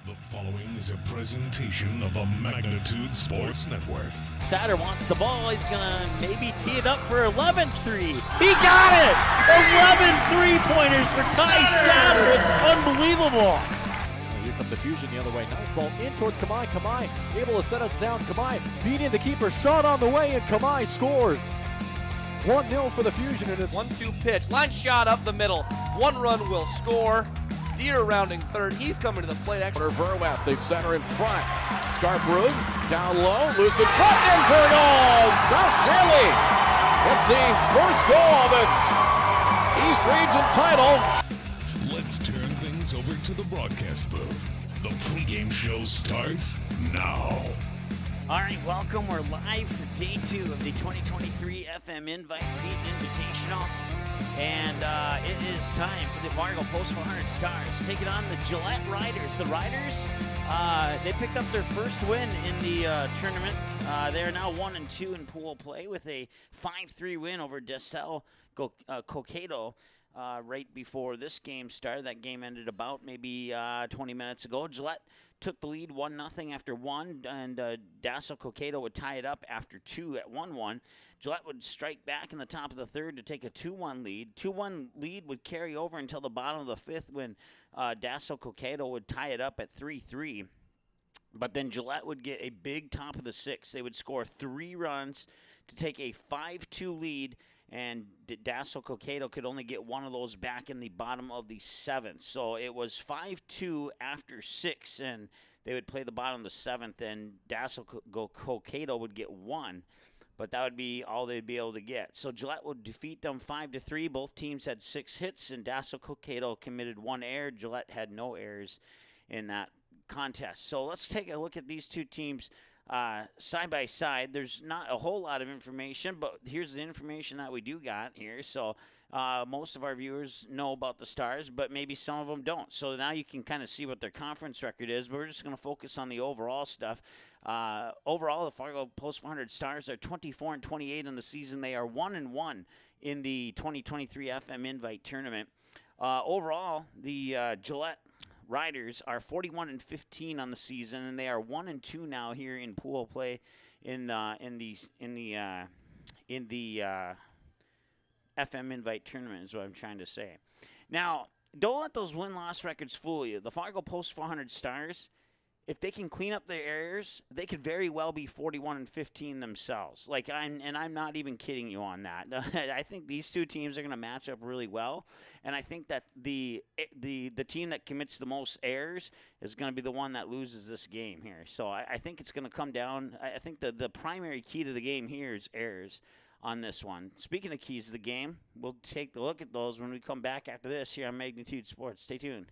The following is a presentation of the Magnitude Sports Network. Satter wants the ball. He's going to maybe tee it up for 11-3. He got it! 11 three-pointers for Ty Satter. It's unbelievable. Here comes the Fusion the other way. Nice ball in towards Kamai. Kamai able to set it down. Kamai beating the keeper. Shot on the way, and Kamai scores. 1-0 for the Fusion. And it's 1-2 pitch. Line shot up the middle. One run will score. Deer rounding third. He's coming to the plate. Actually, Verwest, they center in front. Scarbrug down low, loose in front, in for a goal. South Shanley gets the first goal of this East Region title. Let's turn things over to the broadcast booth. The pregame show starts now. All right, welcome. We're live for day 2 of the 2023 FM Invite Pete Invitational. And it is time for the Fargo Post 400 Stars taking on the Gillete Riders. The Riders, they picked up their first win in the tournament. They are now 1-2 in pool play with a 5-3 win over Desel Coqueto right before this game started. That game ended about maybe 20 minutes ago. Gillete took the lead 1-0 after 1, and Dassel Coqueto would tie it up after 2 at 1-1. Gillete would strike back in the top of the third to take a 2-1 lead. 2-1 lead would carry over until the bottom of the fifth when Dassel Coqueto would tie it up at 3-3. But then Gillete would get a big top of the sixth. They would score 3 runs to take a 5-2 lead, and Dassel Coqueto could only get one of those back in the bottom of the seventh. So it was 5-2 after 6, and they would play the bottom of the seventh, and Dassel Coqueto would get 1. But that would be all they'd be able to get. So Gillete would defeat them 5-3. Both teams had 6 hits, and Dassel Coqueto committed 1 error. Gillete had no errors in that contest. So let's take a look at these two teams side by side. There's not a whole lot of information, but here's the information that we do got here. So most of our viewers know about the Stars, but maybe some of them don't. So now you can kind of see what their conference record is. But we're just going to focus on the overall stuff. Overall, the Fargo Post 400 Stars are 24-28 in the season. They are 1-1 in the 2023 FM Invite Tournament. Overall, the Gillete Riders are 41-15 on the season, and they are 1-2 now here in pool play in the FM Invite Tournament is what I'm trying to say. Now, don't let those win-loss records fool you. The Fargo Post 400 Stars, if they can clean up their errors, they could very well be 41-15 themselves. I'm not even kidding you on that. I think these two teams are going to match up really well, and I think that the team that commits the most errors is going to be the one that loses this game here. So I think it's going to come down. I think the primary key to the game here is errors on this one. Speaking of keys to the game, we'll take a look at those when we come back after this here on Magnitude Sports. Stay tuned.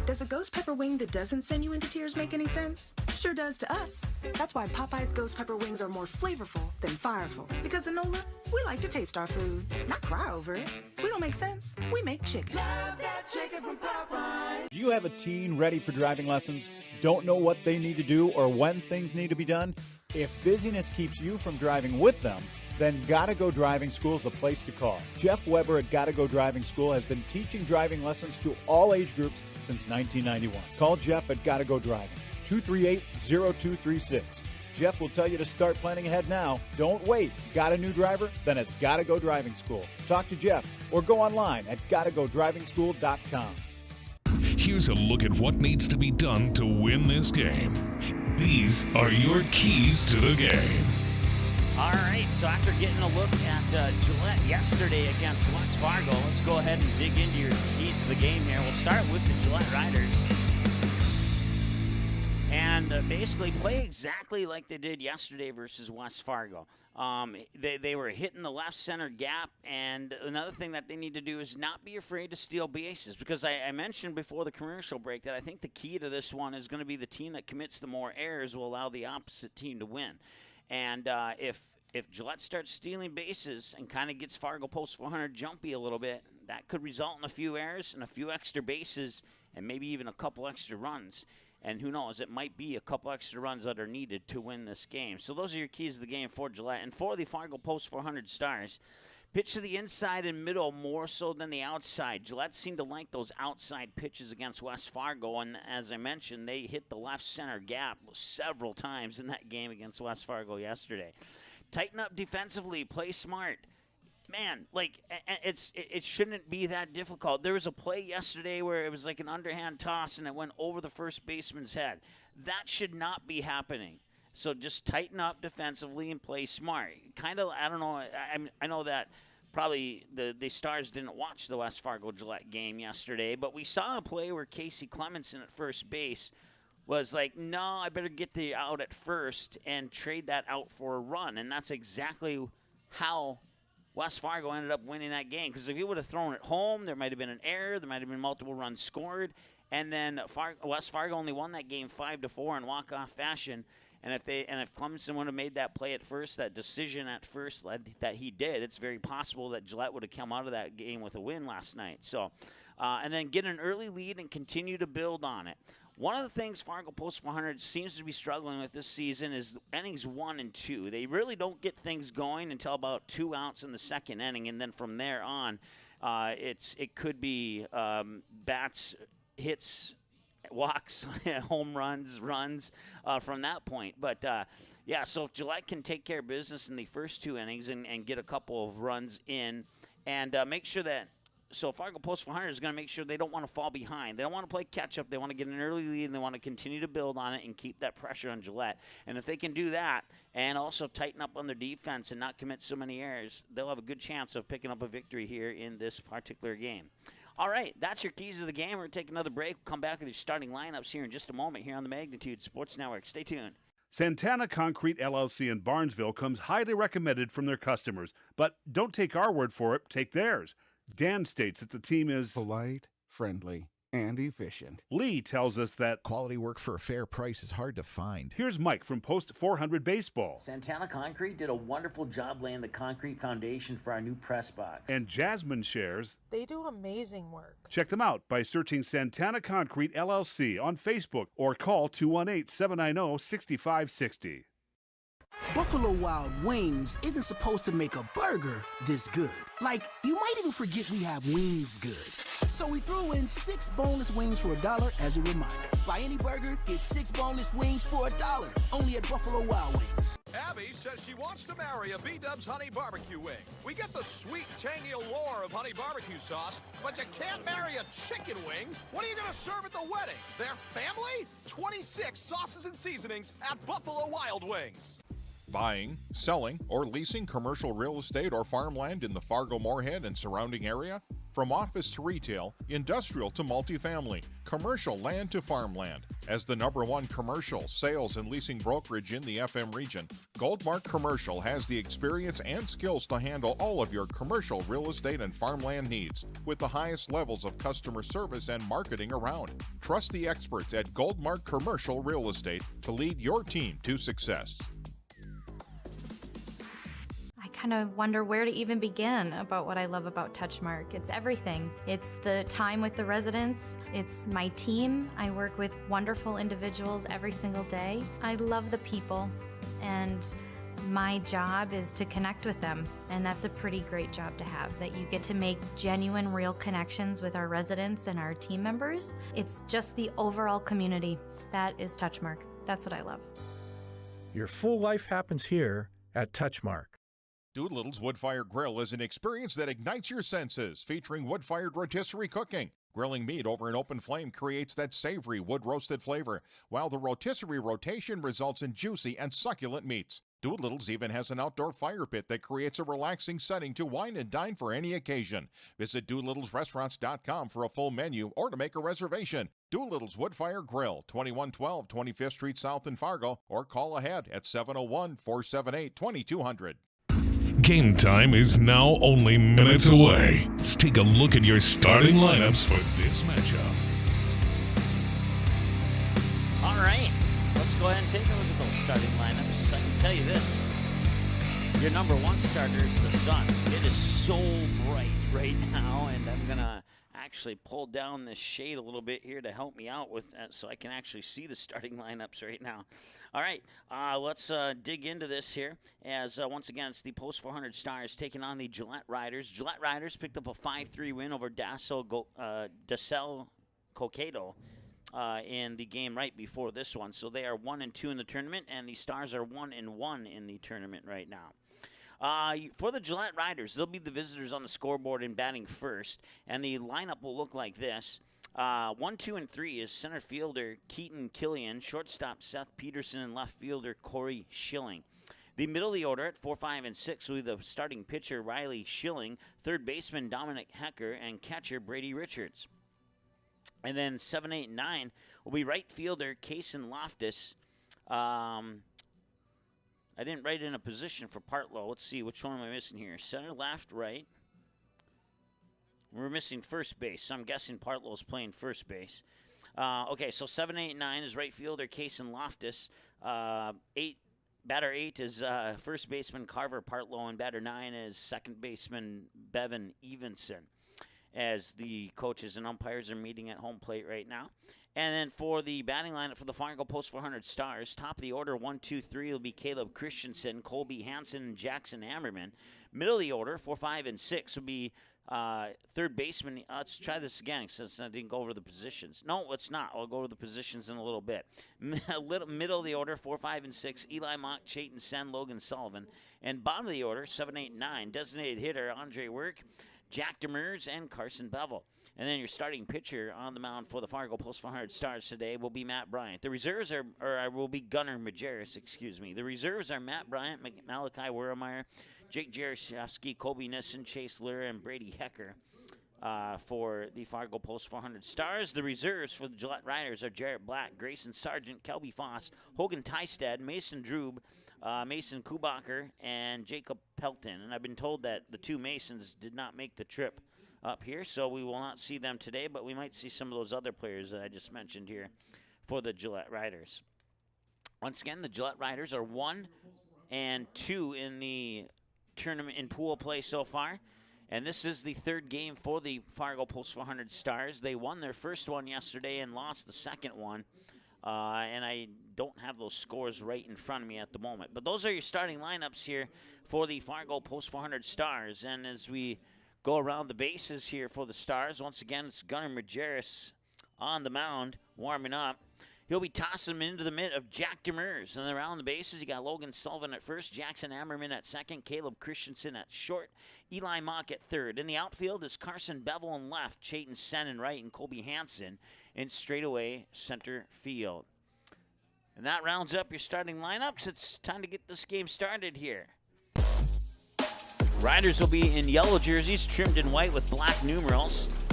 Does a ghost pepper wing that doesn't send you into tears make any sense? Sure does to us. That's why Popeye's ghost pepper wings are more flavorful than fireful. Because in NOLA, we like to taste our food, not cry over it. We don't make sense. We make chicken. Love that chicken from Popeye. Do you have a teen ready for driving lessons? Don't know what they need to do or when things need to be done? If busyness keeps you from driving with them, then Gotta Go Driving School is the place to call. Jeff Weber at Gotta Go Driving School has been teaching driving lessons to all age groups since 1991. Call Jeff at Gotta Go Driving, 238-0236. Jeff will tell you to start planning ahead now. Don't wait. Got a new driver? Then it's Gotta Go Driving School. Talk to Jeff or go online at gottagodrivingschool.com. Here's a look at what needs to be done to win this game. These are your keys to the game. All right, so after getting a look at Gillete yesterday against West Fargo, let's go ahead and dig into your keys to the game here. We'll start with the Gillete Riders. And basically play exactly like they did yesterday versus West Fargo. They were hitting the left center gap, and another thing that they need to do is not be afraid to steal bases, because I mentioned before the commercial break that I think the key to this one is going to be the team that commits the more errors will allow the opposite team to win. And if Gillete starts stealing bases and kind of gets Fargo Post 400 jumpy a little bit, that could result in a few errors and a few extra bases and maybe even a couple extra runs. And who knows, it might be a couple extra runs that are needed to win this game. So those are your keys to the game for Gillete. And for the Fargo Post 400 Stars, pitch to the inside and middle more so than the outside. Gillette seemed to like those outside pitches against West Fargo, and as I mentioned, they hit the left center gap several times in that game against West Fargo yesterday. Tighten up defensively, play smart. Man, like, it shouldn't be that difficult. There was a play yesterday where it was like an underhand toss and it went over the first baseman's head. That should not be happening. So just tighten up defensively and play smart. Kind of, I don't know, I know that probably the Stars didn't watch the West Fargo Gillette game yesterday, but we saw a play where Casey Clemenson at first base was like, no, I better get the out at first and trade that out for a run. And that's exactly how West Fargo ended up winning that game. Because if he would have thrown it home, there might have been an error. There might have been multiple runs scored. And then West Fargo only won that game 5-4 in walk-off fashion. And if Clemenson would have made that play at first, that decision at first that he did, it's very possible that Gillette would have come out of that game with a win last night. So, and then get an early lead and continue to build on it. One of the things Fargo Post 400 seems to be struggling with this season is innings 1 and 2. They really don't get things going until about 2 outs in the second inning, and then from there on, it could be bats, hits, walks, home runs, runs from that point. But, yeah, so if Gillette can take care of business in the first 2 innings and get a couple of runs in and make sure that so Fargo Post 400 is going to make sure they don't want to fall behind. They don't want to play catch-up. They want to get an early lead, and they want to continue to build on it and keep that pressure on Gillette. And if they can do that and also tighten up on their defense and not commit so many errors, they'll have a good chance of picking up a victory here in this particular game. All right, that's your keys to the game. We're going to take another break. We'll come back with your starting lineups here in just a moment here on the Magnitude Sports Network. Stay tuned. Santana Concrete LLC in Barnesville comes highly recommended from their customers. But don't take our word for it, take theirs. Dan states that the team is polite, friendly, and efficient. Lee tells us that quality work for a fair price is hard to find. Here's Mike from Post 400 Baseball. Santana Concrete did a wonderful job laying the concrete foundation for our new press box. And Jasmine shares they do amazing work. Check them out by searching Santana Concrete LLC on Facebook or call 218-790-6560. Buffalo Wild Wings isn't supposed to make a burger this good. Like, you might even forget we have wings good. So we threw in 6 boneless wings for $1 as a reminder. Buy any burger, get 6 boneless wings for $1. Only at Buffalo Wild Wings. Abby says she wants to marry a B-Dubs Honey Barbecue wing. We get the sweet, tangy allure of honey barbecue sauce, but you can't marry a chicken wing. What are you going to serve at the wedding? Their family? 26 sauces and seasonings at Buffalo Wild Wings. Buying, selling, or leasing commercial real estate or farmland in the Fargo-Moorhead and surrounding area? From office to retail, industrial to multifamily, commercial land to farmland. As the #1 commercial, sales, and leasing brokerage in the FM region, Goldmark Commercial has the experience and skills to handle all of your commercial real estate and farmland needs with the highest levels of customer service and marketing around. Trust the experts at Goldmark Commercial Real Estate to lead your team to success. I kind of wonder where to even begin about what I love about Touchmark. It's everything. It's the time with the residents. It's my team. I work with wonderful individuals every single day. I love the people, and my job is to connect with them, and that's a pretty great job to have, that you get to make genuine, real connections with our residents and our team members. It's just the overall community. That is Touchmark. That's what I love. Your full life happens here at Touchmark. Doolittle's Wood-Fired Grill is an experience that ignites your senses, featuring wood-fired rotisserie cooking. Grilling meat over an open flame creates that savory wood-roasted flavor, while the rotisserie rotation results in juicy and succulent meats. Doolittle's even has an outdoor fire pit that creates a relaxing setting to wine and dine for any occasion. Visit DoolittlesRestaurants.com for a full menu or to make a reservation. Doolittle's Wood-Fired Grill, 2112 25th Street South in Fargo, or call ahead at 701-478-2200. Game time is now only minutes away. Let's take a look at your starting lineups for this matchup. All right, let's go ahead and take a look at those starting lineups. I can tell you this. Your #1 starter is the sun. It is so bright right now, and I'm going to actually pull down this shade a little bit here to help me out with that so I can actually see the starting lineups right now. All right, let's dig into this here as once again it's the Post 400 Stars taking on the Gillette Riders. Gillette Riders picked up a 5-3 win over Dasel Coqueto in the game right before this one. So they are 1-2 in the tournament, and the Stars are 1-1 in the tournament right now. For the Gillette Riders, they'll be the visitors on the scoreboard in batting first, and the lineup will look like this. 1, 2, and 3 is center fielder Keaton Killian, shortstop Seth Peterson, and left fielder Corey Schilling. The middle of the order at 4, 5, and 6 will be the starting pitcher Riley Schilling, third baseman Dominic Hecker, and catcher Brady Richards. And then 7, 8, and 9 will be right fielder Kason Loftus. I didn't write in a position for Partlow. Let's see, which one am I missing here? Center, left, right. We're missing first base, so I'm guessing Partlow's playing first base. Okay, so 7, 8, 9 is right fielder Kason Loftus. Batter 8 is first baseman Carver Partlow, and batter 9 is second baseman Bevan Evenson, as the coaches and umpires are meeting at home plate right now. And then for the batting lineup for the Fargo Post 400 Stars, top of the order, 1, 2, 3 will be Caleb Christensen, Colby Hansen, and Jackson Ammerman. Middle of the order, 4, 5, and 6 will be third baseman. Let's try this again since I didn't go over the positions. No, let's not. I'll go over the positions in a little bit. Middle of the order, 4, 5, and 6, Eli Mock, Chayton Sen, Logan Sullivan. And bottom of the order, 7, 8, and 9, designated hitter Andre Work, Jack Demers, and Carson Bevel. And then your starting pitcher on the mound for the Fargo Post 400 Stars today will be Matt Bryant. The reserves will be Gunnar Majerus, excuse me. The reserves are Matt Bryant, Malachi Wermeyer, Jake Jaroszewski, Kobe Nissen, Chase Lura, and Brady Hecker for the Fargo Post 400 Stars. The reserves for the Gillette Riders are Jarrett Black, Grayson Sargent, Kelby Foss, Hogan Tysted, Mason Drube, Mason Kubacher, and Jacob Pelton. And I've been told that the two Masons did not make the trip up here, so we will not see them today, but we might see some of those other players that I just mentioned here for the Gillette Riders. Once again, the Gillette Riders are 1-2 in the tournament in pool play so far, and this is the third game for the Fargo Post 400 Stars. They won their first one yesterday and lost the second one, and I don't have those scores right in front of me at the moment. But those are your starting lineups here for the Fargo Post 400 Stars, and as we go around the bases here for the Stars. Once again, it's Gunnar Majerus on the mound, warming up. He'll be tossing him into the mid of Jack Demers. And around the bases, you got Logan Sullivan at first, Jackson Ammerman at second, Caleb Christensen at short, Eli Mock at third. In the outfield is Carson Bevel in left, Chayton Sen in right, and Colby Hansen in straightaway center field. And that rounds up your starting lineups. It's time to get this game started here. Riders will be in yellow jerseys trimmed in white with black numerals.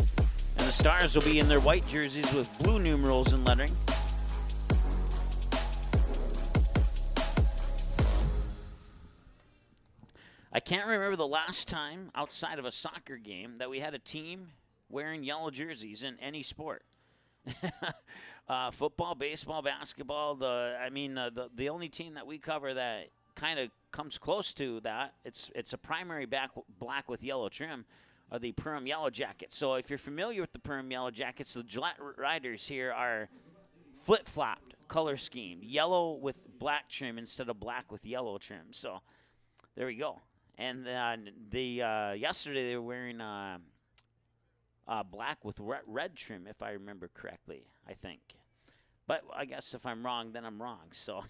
And the Stars will be in their white jerseys with blue numerals and lettering. I can't remember the last time outside of a soccer game that we had a team wearing yellow jerseys in any sport. Football, baseball, basketball, the only team that we cover that kind of comes close to that, it's a primary black with yellow trim, are the Perham Yellow Jackets. So if you're familiar with the Perham Yellow Jackets, the Gillette Riders here are flip-flopped color scheme, yellow with black trim instead of black with yellow trim. So there we go. And yesterday they were wearing black with red trim, if I remember correctly, I think. But I guess if I'm wrong, then I'm wrong. So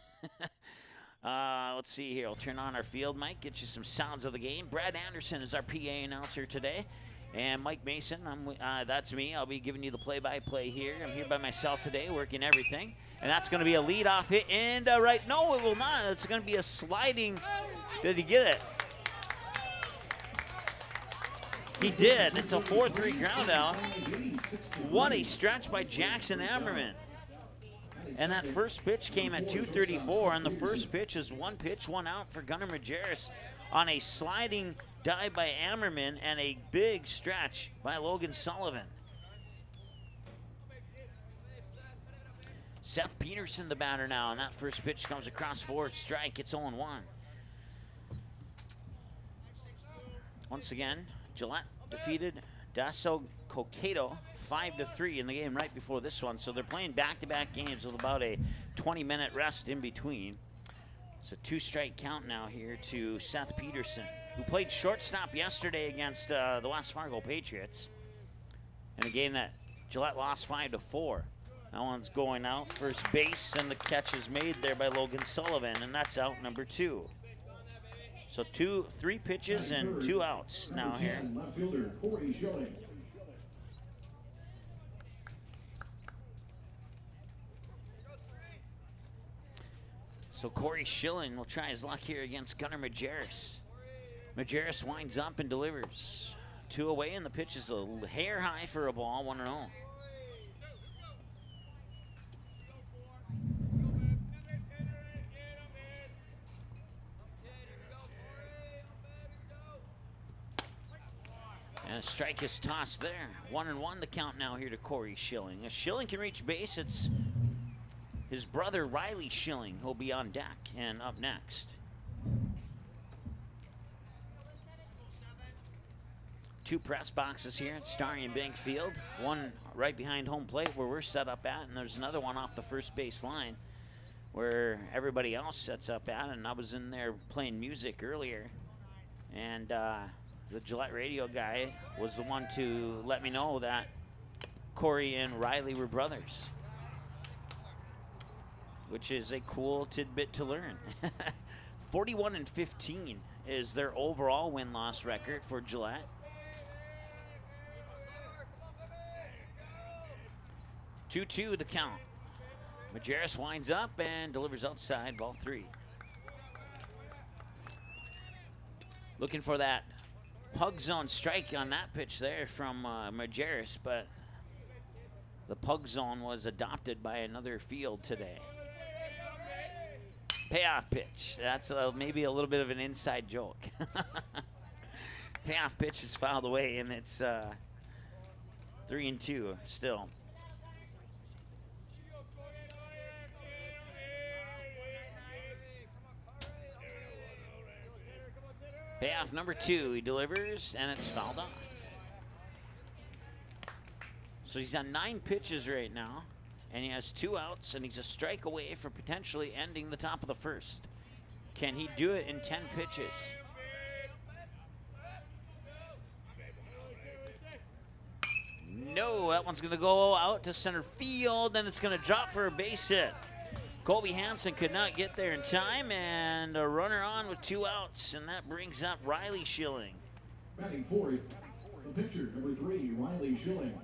let's see here. I'll turn on our field mic, get you some sounds of the game. Brad Anderson is our PA announcer today. And Mike Mason, that's me. I'll be giving you the play-by-play here. I'm here by myself today, working everything. And that's going to be a leadoff hit. And no, it will not. It's going to be a sliding. Did he get it? He did. It's a 4-3 ground out. What a stretch by Jackson Ammerman. And that first pitch came at 2:34, and the first pitch is one pitch, one out for Gunnar Majerus on a sliding dive by Ammerman and a big stretch by Logan Sullivan. Seth Peterson, the batter now, and that first pitch comes across for a strike. It's 0-1. Once again, Gillette defeated Dasso Cokato 5-3 in the game right before this one. So they're playing back-to-back games with about a 20-minute rest in between. It's a 2-strike count now here to Seth Peterson, who played shortstop yesterday against the West Fargo Patriots in a game that Gillette lost 5-4. That one's going out first base, and the catch is made there by Logan Sullivan, and that's out number 2. So 3 pitches and 2 outs now here. Left fielder Corey Schilling. So Corey Schilling will try his luck here against Gunnar Majerus. Majerus winds up and delivers. 2 away, and the pitch is a hair high for a ball, 1-0. And a strike is tossed there. 1-1 the count now here to Corey Schilling. If Schilling can reach base, it's his brother Riley Schilling who'll be on deck and up next. 2 press boxes here at Starry and Bank Field. One right behind home plate where we're set up at, and there's another one off the first base line where everybody else sets up at. And I was in there playing music earlier, and the Gillette radio guy was the one to let me know that Corey and Riley were brothers, which is a cool tidbit to learn. 41-15 is their overall win-loss record for Gillette. 2-2 the count. Majerus winds up and delivers outside, ball 3. Looking for that pug zone strike on that pitch there from Majerus, but the pug zone was adopted by another field today. Payoff pitch. That's maybe a little bit of an inside joke. Payoff pitch is fouled away, and it's 3-2 still. Payoff number 2, he delivers, and it's fouled off. So he's on 9 pitches right now, and he has 2 outs, and he's a strike away from potentially ending the top of the first. Can he do it in 10 pitches? No, that one's gonna go out to center field, and it's gonna drop for a base hit. Colby Hansen could not get there in time, and a runner on with 2 outs, and that brings up Riley Schilling. Batting 4th, the pitcher, number 3, Riley Schilling.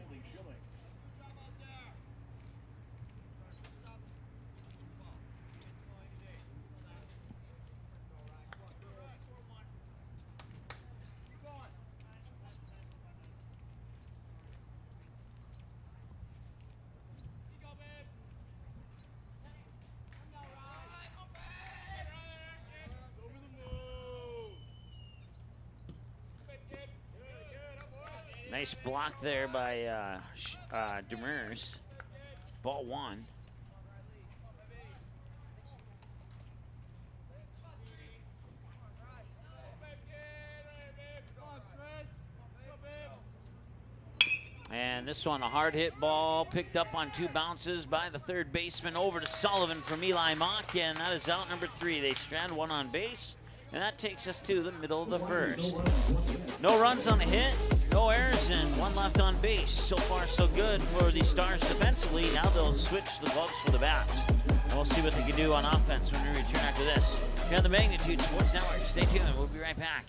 Nice block there by Demers. Ball 1. And this one, a hard hit ball, picked up on 2 bounces by the third baseman over to Sullivan from Eli Mock, and that is out number 3. They strand 1 on base, and that takes us to the middle of the first. No runs on the hit, no errors, and 1 left on base. So far, so good for the Stars defensively. Now they'll switch the gloves for the bats, and we'll see what they can do on offense when we return after this. You're on the Magnitude Sports Network. Stay tuned. We'll be right back.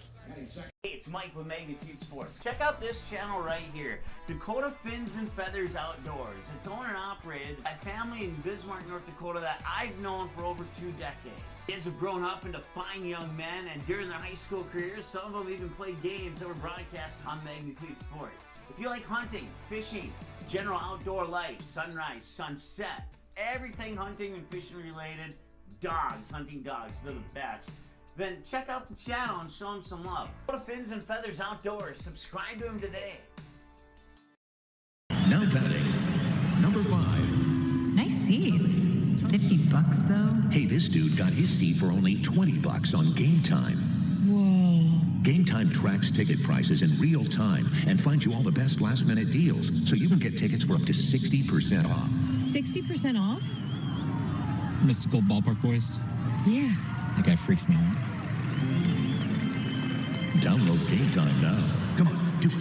Hey, it's Mike with Magnitude Sports. Check out this channel right here, Dakota Fins and Feathers Outdoors. It's owned and operated by a family in Bismarck, North Dakota that I've known for over 2 decades. Kids have grown up into fine young men, and during their high school careers, some of them even played games that were broadcast on Magnitude Sports. If you like hunting, fishing, general outdoor life, sunrise, sunset, everything hunting and fishing related, dogs, hunting dogs, they're the best. Then check out the channel and show them some love. Go to Fins and Feathers Outdoors. Subscribe to them today. Now batting, number 5. Nice seats. $50 though. Hey, this dude got his seat for only $20 on Game Time. Whoa. Game Time tracks ticket prices in real time and finds you all the best last-minute deals, so you can get tickets for up to 60% off. 60% off? Mystical ballpark voice? Yeah. That guy freaks me out. Download Game Time now. Come on, do it.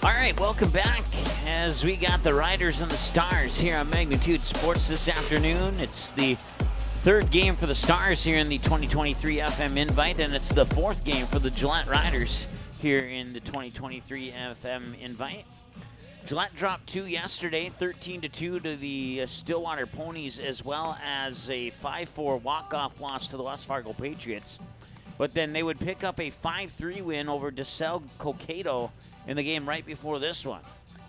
All right, welcome back as we got the Riders and the Stars here on Magnitude Sports this afternoon. It's the third game for the Stars here in the 2023 FM Invite, and it's the fourth game for the Gillette Riders here in the 2023 FM Invite. Gillette dropped 2 yesterday, 13-2 to the Stillwater Ponies, as well as a 5-4 walk-off loss to the West Fargo Patriots. But then they would pick up a 5-3 win over DeSalle Cokato in the game right before this one.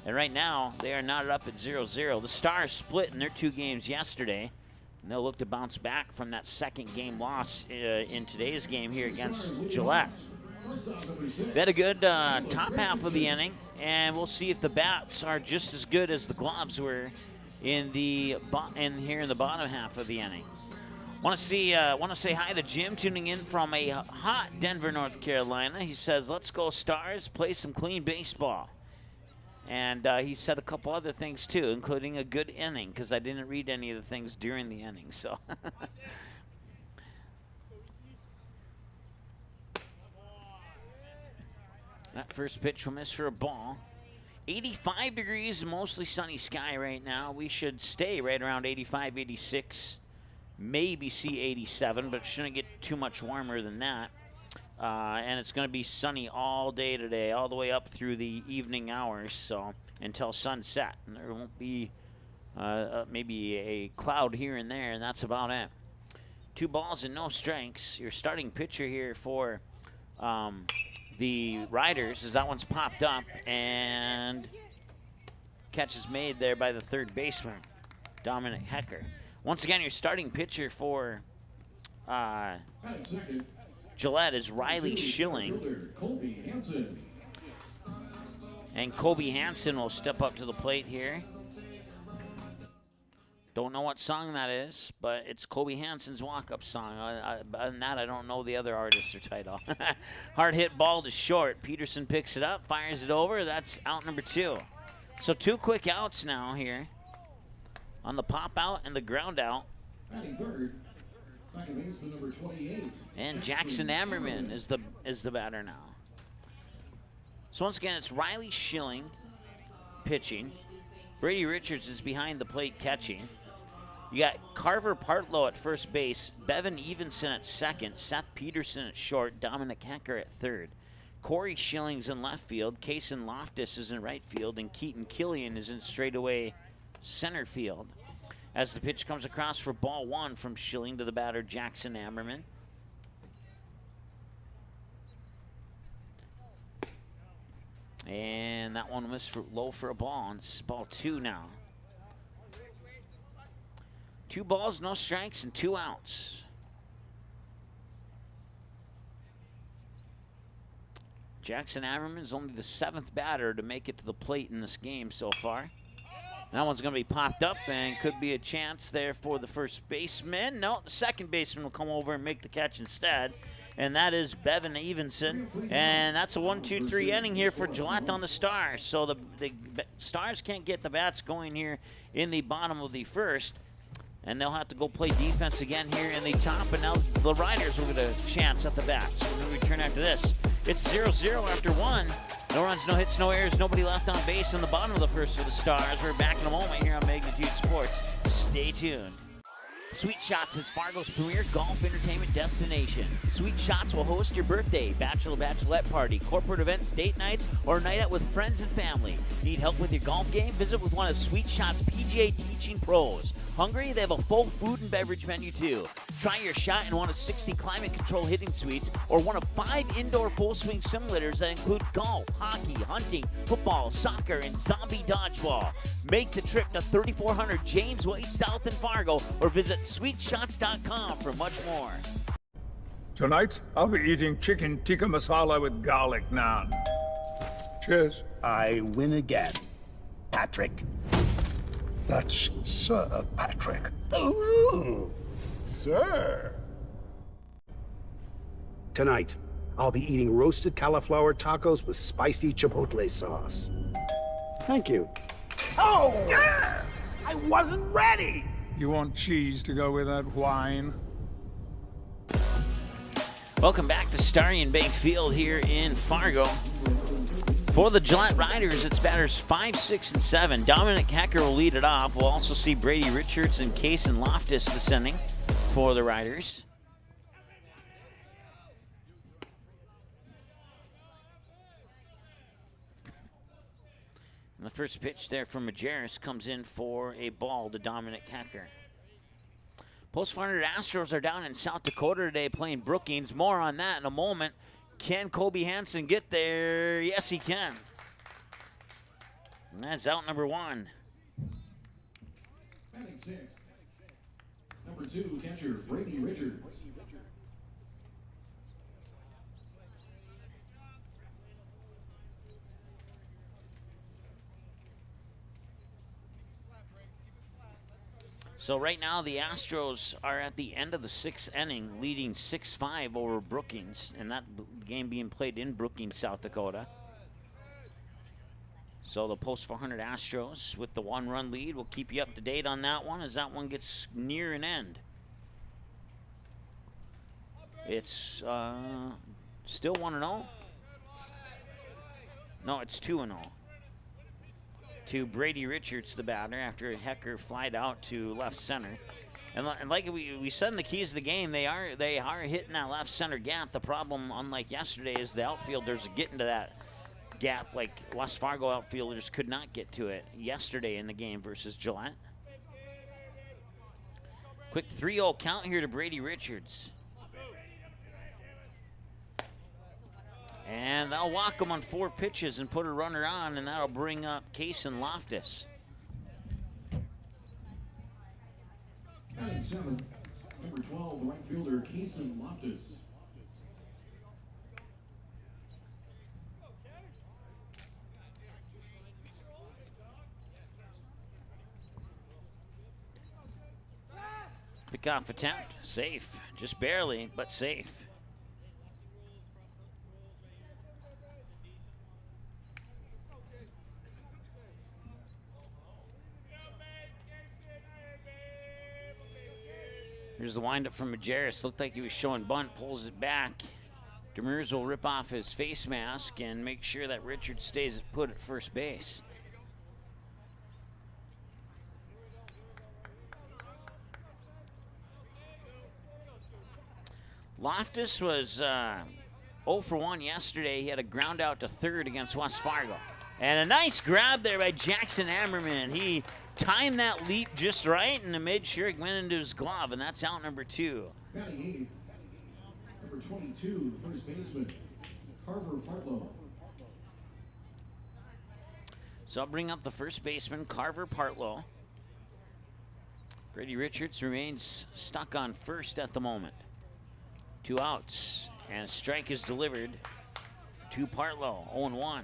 And right now, they are knotted up at 0-0. The Stars split in their 2 games yesterday, and they'll look to bounce back from that second game loss in today's game here against Gillette. They had a good top half of the inning, and we'll see if the bats are just as good as the gloves were in here in the bottom half of the inning. Want to say hi to Jim tuning in from a hot Denver, North Carolina. He says, "Let's go Stars, play some clean baseball." And he said a couple other things too, including a good inning, because I didn't read any of the things during the inning. So. That first pitch will miss for a ball. 85 degrees, mostly sunny sky right now. We should stay right around 85, 86, maybe see 87, but shouldn't get too much warmer than that. And it's going to be sunny all day today, all the way up through the evening hours, so until sunset. And there won't be maybe a cloud here and there, and that's about it. 2 balls and no strikes. Your starting pitcher here for the Riders, as that one's popped up, and catch is made there by the third baseman, Dominic Hecker. Once again, your starting pitcher for Gillette is Riley Schilling. And Kobe Hansen will step up to the plate here. Don't know what song that is, but it's Kobe Hansen's walk-up song. Other than that, I don't know the other artist or title. Hard hit ball to short. Peterson picks it up, fires it over. That's out number 2. So 2 quick outs now here on the pop out and the ground out. Batting third, second baseman number 28. And Jackson Ammerman is the batter now. So once again, it's Riley Schilling pitching. Brady Richards is behind the plate catching. You got Carver Partlow at first base, Bevan Evenson at second, Seth Peterson at short, Dominic Hecker at third. Corey Schilling's in left field, Kason Loftus is in right field, and Keaton Killian is in straightaway center field. As the pitch comes across for ball 1 from Schilling to the batter, Jackson Ammerman. And that one was low for a ball, and it's ball 2 now. 2 balls, no strikes, and 2 outs. Jackson Ammerman is only the 7th batter to make it to the plate in this game so far. That one's going to be popped up and could be a chance there for the first baseman. No, the second baseman will come over and make the catch instead. And that is Bevan Evenson. And that's a 1-2-3 inning here for Gillette on the Stars. So the Stars can't get the bats going here in the bottom of the first. And they'll have to go play defense again here in the top. And now the Riders will get a chance at the bats. So when we return after this, it's 0-0 after 1. No runs, no hits, no errors, nobody left on base in the bottom of the first for the Stars. We're back in a moment here on Magnitude Sports. Stay tuned. Sweet Shots is Fargo's premier golf entertainment destination. Sweet Shots will host your birthday, bachelorette party, corporate events, date nights, or a night out with friends and family. Need help with your golf game? Visit with one of Sweet Shots' PGA teaching pros. Hungry? They have a full food and beverage menu too. Try your shot in one of 60 climate control hitting suites or one of 5 indoor full swing simulators that include golf, hockey, hunting, football, soccer, and zombie dodgeball. Make the trip to 3400 James Way South in Fargo or visit sweetshots.com for much more. Tonight, I'll be eating chicken tikka masala with garlic naan. Cheers. I win again. Patrick. That's Sir Patrick. Ooh, sir. Tonight, I'll be eating roasted cauliflower tacos with spicy chipotle sauce. Thank you. Oh! I wasn't ready! You want cheese to go with that wine? Welcome back to Starry and Bank Field here in Fargo. For the Gillette Riders, it's batters 5, 6, and 7. Dominic Hecker will lead it off. We'll also see Brady Richards and Kason Loftus descending for the Riders. And the first pitch there from Majerus comes in for a ball to Dominic Hecker. Post 500 Astros are down in South Dakota today playing Brookings. More on that in a moment. Can Kobe Hansen get there? Yes, he can. And that's out number 1. Batting 6th, number 2, catcher Brady Richards. So right now the Astros are at the end of the 6th inning, leading 6-5 over Brookings, and that game being played in Brookings, South Dakota. So the post 400 Astros with the 1-run lead. We'll keep you up to date on that one as that one gets near an end. It's still 1-0. No, it's 2-0. To Brady Richards, the batter, after Hecker flied out to left center. And like we said in the keys of the game, they are hitting that left center gap. The problem, unlike yesterday, is the outfielders getting to that gap like West Fargo outfielders could not get to it yesterday in the game versus Gillette. Quick 3-0 count here to Brady Richards. And they'll walk him on 4 pitches and put a runner on, and that'll bring up Kason Loftus. Batting 7, number 12, the right fielder Kason Loftus. Pickoff attempt, safe. Just barely, but safe. Here's the windup from Majerus. Looked like he was showing bunt, pulls it back. Demers will rip off his face mask and make sure that Richard stays put at first base. Loftus was 0 for 1 yesterday. He had a ground out to third against West Fargo. And a nice grab there by Jackson Ammerman. He timed that leap just right and made sure it went into his glove, and that's out number 2. Batting 8, number 22, the first baseman, Carver Partlow. So I'll bring up the first baseman, Carver Partlow. Brady Richards remains stuck on first at the moment. 2 outs, and a strike is delivered to Partlow, 0-1.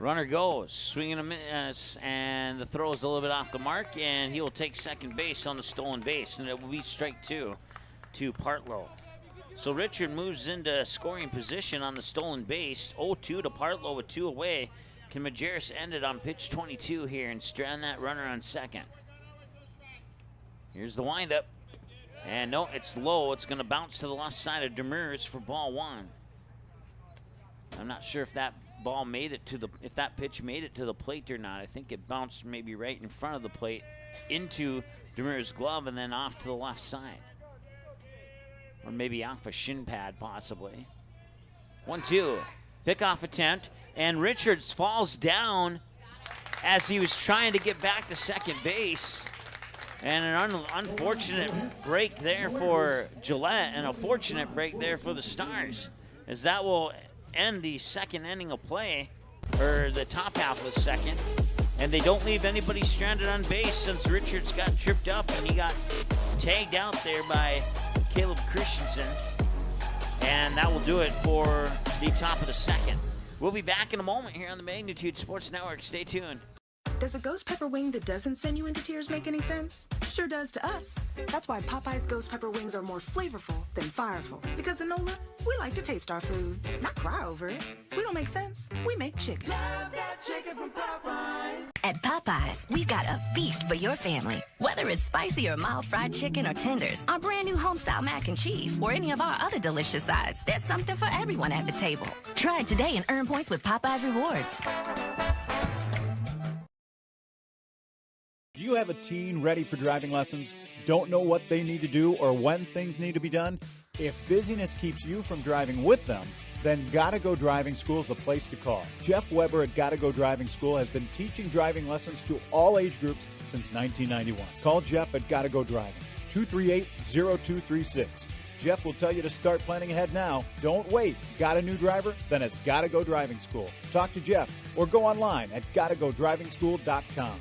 Runner goes, swinging a miss, and the throw is a little bit off the mark, and he will take second base on the stolen base, and it will be strike 2 to Partlow. So Richard moves into scoring position on the stolen base. 0-2 to Partlow with 2 away. Can Majerus end it on pitch 22 here and strand that runner on second? Here's the windup. And no, it's low. It's going to bounce to the left side of Demers for ball 1. I'm not sure if that ball made it to if that pitch made it to the plate or not. I think it bounced maybe right in front of the plate into Demers' glove and then off to the left side. Or maybe off a shin pad, possibly. 1-2. Pickoff attempt. And Richards falls down as he was trying to get back to second base. And an unfortunate break there for Gillette and a fortunate break there for the Stars, as that will end the second inning of play, or the top half of the second. And they don't leave anybody stranded on base since Richards got tripped up and he got tagged out there by Caleb Christensen. And that will do it for the top of the second. We'll be back in a moment here on the Magnitude Sports Network. Stay tuned. Does a ghost pepper wing that doesn't send you into tears make any sense? Sure does to us. That's why Popeye's ghost pepper wings are more flavorful than fireful. Because in NOLA, we like to taste our food, not cry over it. We don't make sense. We make chicken. Love that chicken from Popeyes. At Popeyes, we've got a feast for your family. Whether it's spicy or mild fried chicken or tenders, our brand new homestyle mac and cheese, or any of our other delicious sides, there's something for everyone at the table. Try it today and earn points with Popeyes Rewards. Do you have a teen ready for driving lessons? Don't know what they need to do or when things need to be done? If busyness keeps you from driving with them, then Gotta Go Driving School is the place to call. Jeff Weber at Gotta Go Driving School has been teaching driving lessons to all age groups since 1991. Call Jeff at Gotta Go Driving, 238-0236. Jeff will tell you to start planning ahead now. Don't wait. Got a new driver? Then it's Gotta Go Driving School. Talk to Jeff or go online at gottagodrivingschool.com.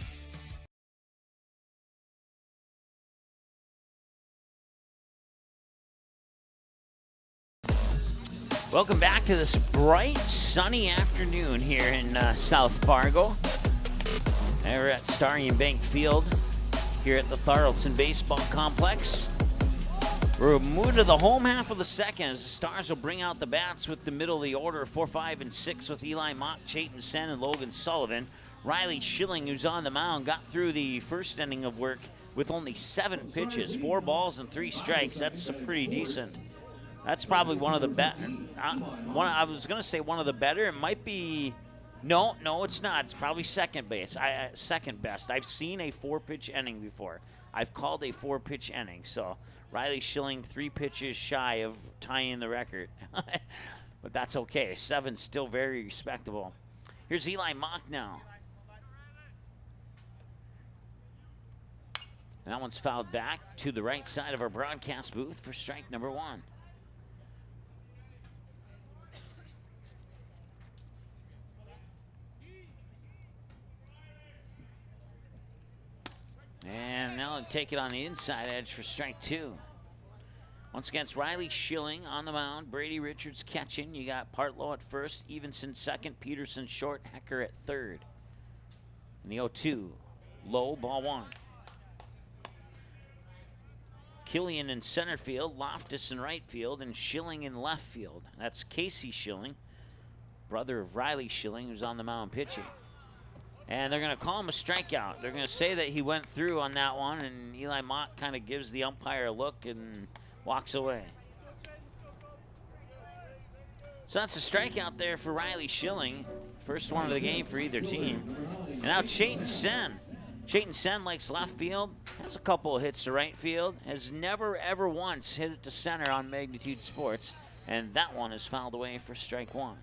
Welcome back to this bright, sunny afternoon here in South Fargo. We're at Starry & Bank Field here at the Thorlton Baseball Complex. We're moving to the home half of the second as the Stars will bring out the bats with the middle of the order, 4, 5, and 6 with Eli Mock, Chayton Sen, and Logan Sullivan. Riley Schilling, who's on the mound, got through the first inning of work with only 7 pitches, 4 balls and 3 strikes. That's pretty decent. That's probably one of the better. I was going to say one of the better. It might be. No, it's not. It's probably second base. Second best. I've seen a 4-pitch inning before. I've called a 4-pitch inning. So Riley Schilling 3 pitches shy of tying the record. But that's okay. 7's still very respectable. Here's Eli Mock now. That one's fouled back to the right side of our broadcast booth for strike number 1. And now they'll take it on the inside edge for strike 2. Once again, it's Riley Schilling on the mound. Brady Richards catching. You got Partlow at first, Evenson second, Peterson short, Hecker at third. And the 0-2, low, ball 1. Killian in center field, Loftus in right field, and Schilling in left field. That's Casey Schilling, brother of Riley Schilling, who's on the mound pitching. And they're going to call him a strikeout. They're going to say that he went through on that one, and Eli Mott kind of gives the umpire a look and walks away. So that's a strikeout there for Riley Schilling. First one of the game for either team. And now Chayton Sen. Chayton Sen likes left field, has a couple of hits to right field, has never ever once hit it to center on Magnitude Sports, and that one is fouled away for strike 1.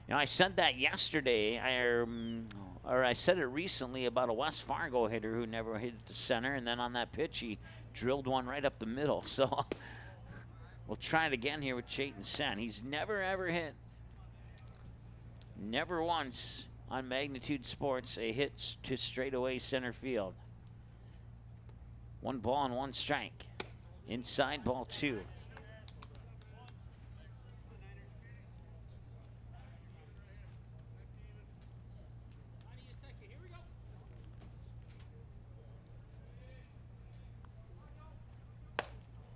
You know, I said that yesterday, I said it recently about a West Fargo hitter who never hit it to center, and then on that pitch he drilled one right up the middle. So we'll try it again here with Chayton Sen. He's never ever hit, never once on Magnitude Sports, a hit to straightaway center field. 1 ball and 1 strike. Inside, ball 2.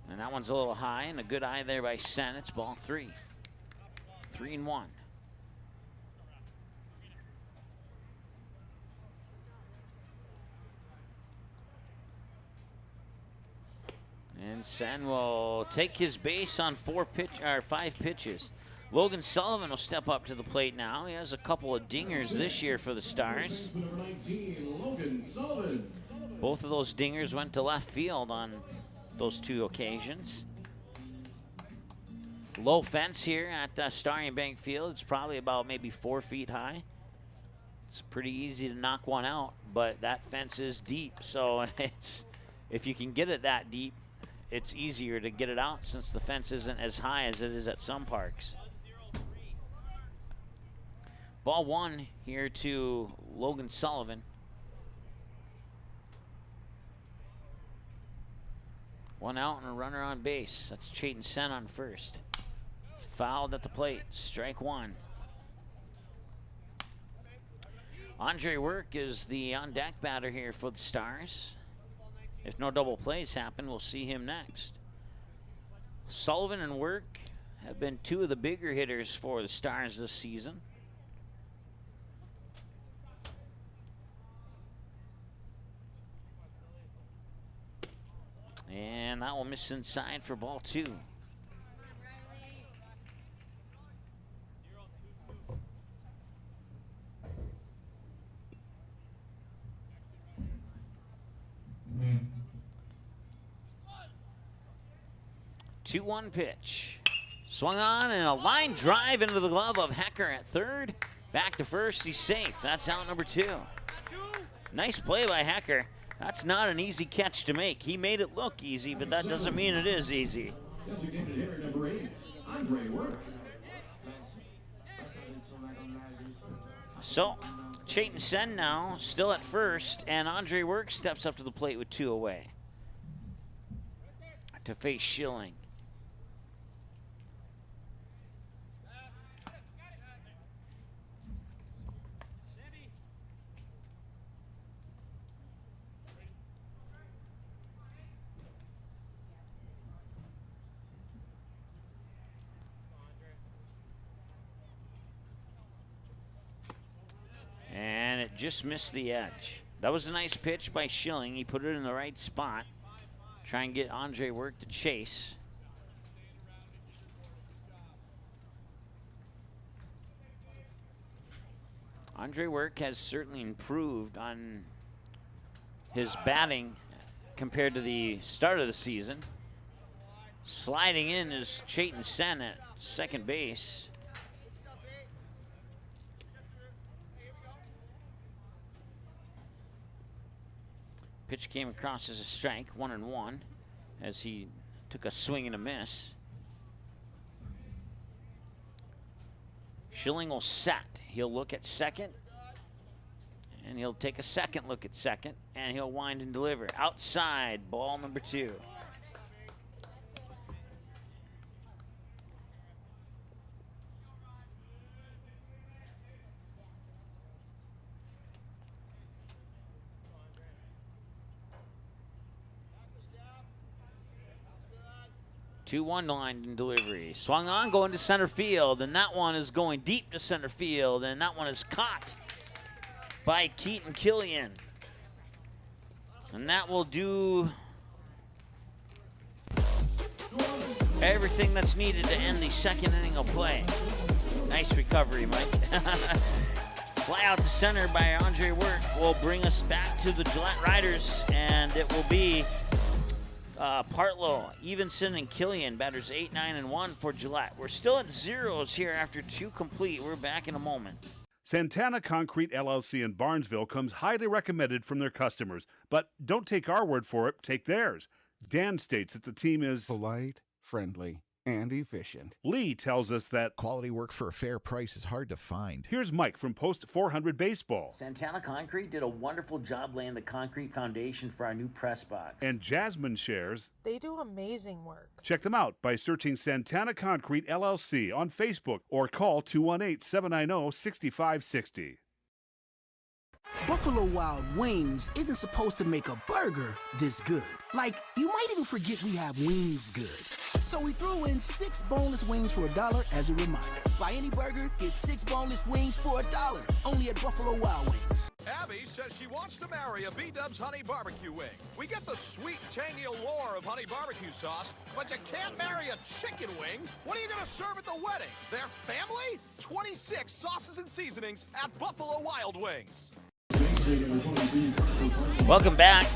And that one's a little high, and a good eye there by Sen. It's ball 3. 3-1. And Sen will take his base on 5 pitches. Logan Sullivan will step up to the plate now. He has a couple of dingers this year for the Stars. Both of those dingers went to left field on those 2 occasions. Low fence here at Starry & Bank Field. It's probably about maybe 4 feet high. It's pretty easy to knock one out, but that fence is deep. So if you can get it that deep, it's easier to get it out since the fence isn't as high as it is at some parks. Ball 1 here to Logan Sullivan. 1 out and a runner on base. That's Chayton Sen on first. Fouled at the plate. Strike 1. Andre Work is the on-deck batter here for the Stars. If no double plays happen, we'll see him next. Sullivan and Work have been two of the bigger hitters for the Stars this season. And that will miss inside for ball 2. Two 2-1 pitch. Swung on and a line drive into the glove of Hecker at third. Back to first, he's safe. That's out number 2. Nice play by Hecker. That's not an easy catch to make. He made it look easy, but that doesn't mean it is easy. Designated hitter number 8, Andre Work. So, Chayton Sen now still at first, and Andre Work steps up to the plate with 2 away to face Schilling. And it just missed the edge. That was a nice pitch by Schilling. He put it in the right spot. Try and get Andre Work to chase. Andre Work has certainly improved on his batting compared to the start of the season. Sliding in is Chayton Sen at second base. Pitch came across as a strike, 1-1, as he took a swing and a miss. Schilling will set. He'll look at second, and he'll take a second look at second, and he'll wind and deliver. Outside, ball number 2. Two-one line in delivery. Swung on, going to center field, and that one is going deep to center field, and that one is caught by Keaton Killian. And that will do everything that's needed to end the second inning of play. Nice recovery, Mike. Fly out to center by Andre Work will bring us back to the Gillette Riders, and it will be Partlow, Evenson, and Killian, batters 8, 9, and 1 for Gillette. We're still at zeros here after 2 complete. We're back in a moment. Santana Concrete LLC in Barnesville comes highly recommended from their customers. But don't take our word for it, take theirs. Dan states that the team is polite, friendly, and efficient. Lee tells us that quality work for a fair price is hard to find. Here's Mike from Post 400 Baseball. Santana Concrete did a wonderful job laying the concrete foundation for our new press box. And Jasmine shares they do amazing work. Check them out by searching Santana Concrete LLC on Facebook or call 218-790-6560. Buffalo Wild Wings isn't supposed to make a burger this good. Like, you might even forget we have wings good. So we threw in 6 boneless wings for $1 as a reminder. Buy any burger, get 6 boneless wings for $1. Only at Buffalo Wild Wings. Abby says she wants to marry a B-Dubs Honey Barbecue Wing. We get the sweet, tangy allure of honey barbecue sauce, but you can't marry a chicken wing. What are you going to serve at the wedding? Their family? 26 sauces and seasonings at Buffalo Wild Wings. Welcome back.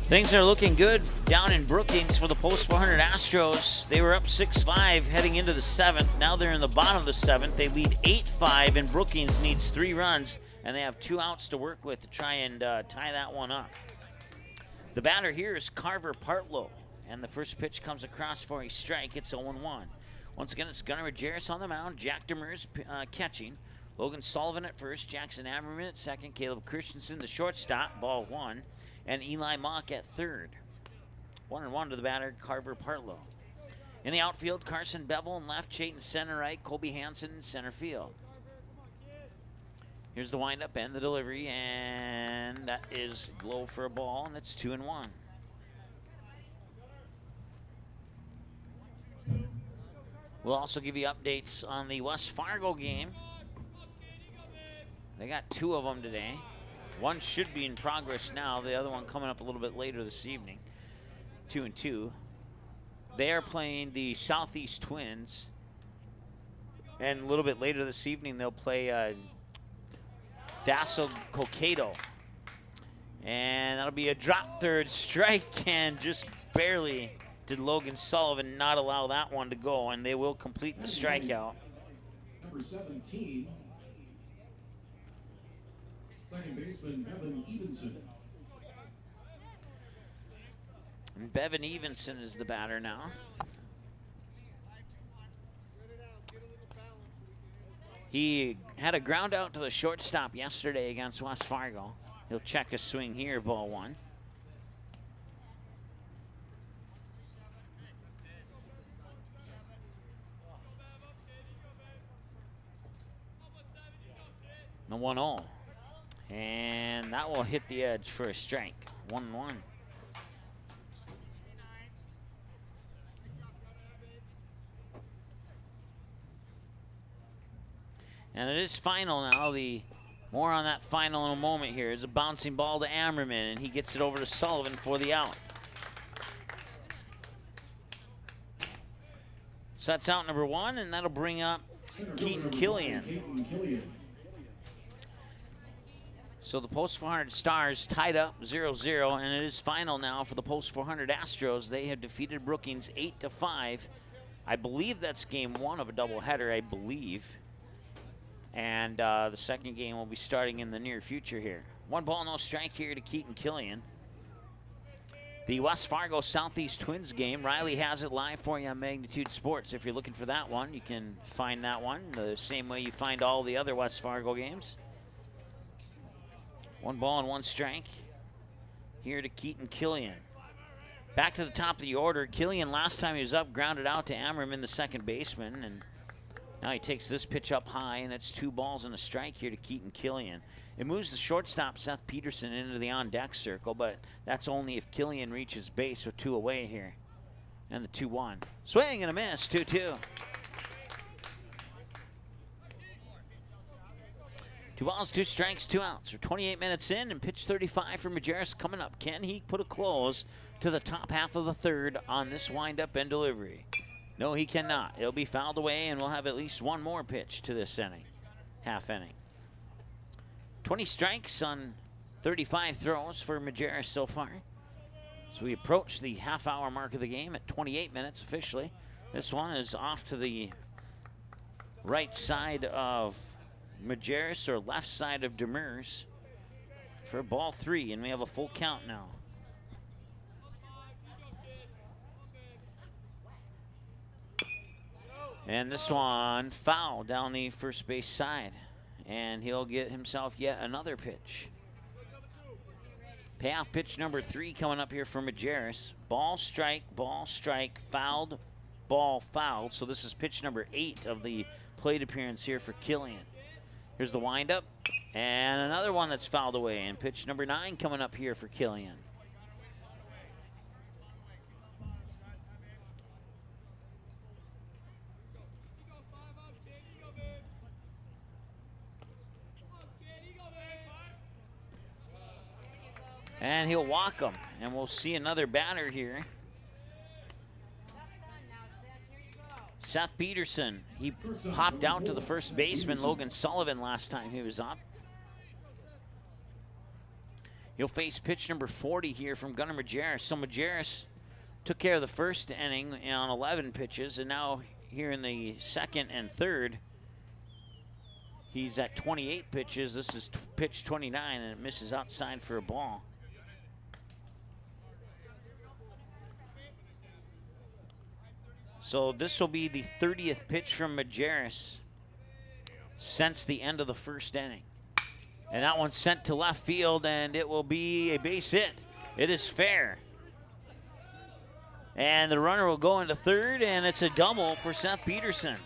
Things are looking good down in Brookings for the Post 400 Astros. They were up 6-5 heading into the 7th. Now they're in the bottom of the 7th. They lead 8-5, and Brookings needs 3 runs, and they have 2 outs to work with to try and tie that one up. The batter here is Carver Partlow, and the first pitch comes across for a strike. It's 0-1. Once again, it's Gunnar Majerus on the mound. Jack Demers catching. Logan Sullivan at first, Jackson Ammerman at second, Caleb Christensen the shortstop, ball 1, and Eli Mock at third. 1-1 to the batter, Carver Partlow. In the outfield, Carson Bevel in left, Chayton center right, Colby Hansen in center field. Here's the windup and the delivery, and that is low for a ball, and it's 2-1. We'll also give you updates on the West Fargo game. They got 2 of them today. One should be in progress now. The other one coming up a little bit later this evening. 2-2. They are playing the Southeast Twins. And a little bit later this evening, they'll play Dassel Coqueto. And that'll be a drop third strike, and just barely did Logan Sullivan not allow that one to go, and they will complete the strikeout. Number 17, second baseman Bevan Evenson. And Bevan Evenson is the batter now. He had a ground out to the shortstop yesterday against West Fargo. He'll check his swing here, ball 1. The 1-0. And that will hit the edge for a strike. 1-1. And it is final now. More on that final in a moment here. It's a bouncing ball to Ammerman, and he gets it over to Sullivan for the out. So that's out number 1, and that'll bring up Keaton Killian. So the Post 400 Stars tied up 0-0, and it is final now for the Post 400 Astros. They have defeated Brookings 8-5. I believe that's game 1 of a doubleheader, I believe. And the second game will be starting in the near future here. 1 ball, no strike here to Keaton Killian. The West Fargo Southeast Twins game, Riley has it live for you on Magnitude Sports. If you're looking for that one, you can find that one the same way you find all the other West Fargo games. 1 ball and 1 strike here to Keaton Killian. Back to the top of the order. Killian, last time he was up, grounded out to Ammerman, the second baseman, and now he takes this pitch up high, and it's 2 balls and a strike here to Keaton Killian. It moves the shortstop, Seth Peterson, into the on-deck circle, but that's only if Killian reaches base with 2 away here. And the 2-1. Swing and a miss, 2-2. 2 balls, 2 strikes, 2 outs. We're 28 minutes in, and pitch 35 for Majerus coming up. Can he put a close to the top half of the third on this windup and delivery? No, he cannot. It'll be fouled away, and we'll have at least 1 more pitch to this inning, half inning. 20 strikes on 35 throws for Majerus so far. So we approach the half-hour mark of the game at 28 minutes officially. This one is off to the right side of Majerus, or left side of Demers, for ball 3, and we have a full count now. And this one foul down the first base side, and he'll get himself yet another pitch. Payoff pitch number 3 coming up here for Majerus. Ball, strike, fouled, ball, fouled. So this is pitch number 8 of the plate appearance here for Killian. Here's the windup, and another one that's fouled away, and pitch number 9 coming up here for Killian. And he'll walk him, and we'll see another batter here. Seth Peterson, he popped out to the first baseman, Logan Sullivan, last time he was up. He'll face pitch number 40 here from Gunnar Majerus. So Majerus took care of the first inning on 11 pitches, and now here in the second and third, he's at 28 pitches. This is pitch 29, and it misses outside for a ball. So this will be the 30th pitch from Majerus since the end of the first inning. And that one's sent to left field, and it will be a base hit. It is fair. And the runner will go into third, and it's a double for Seth Peterson.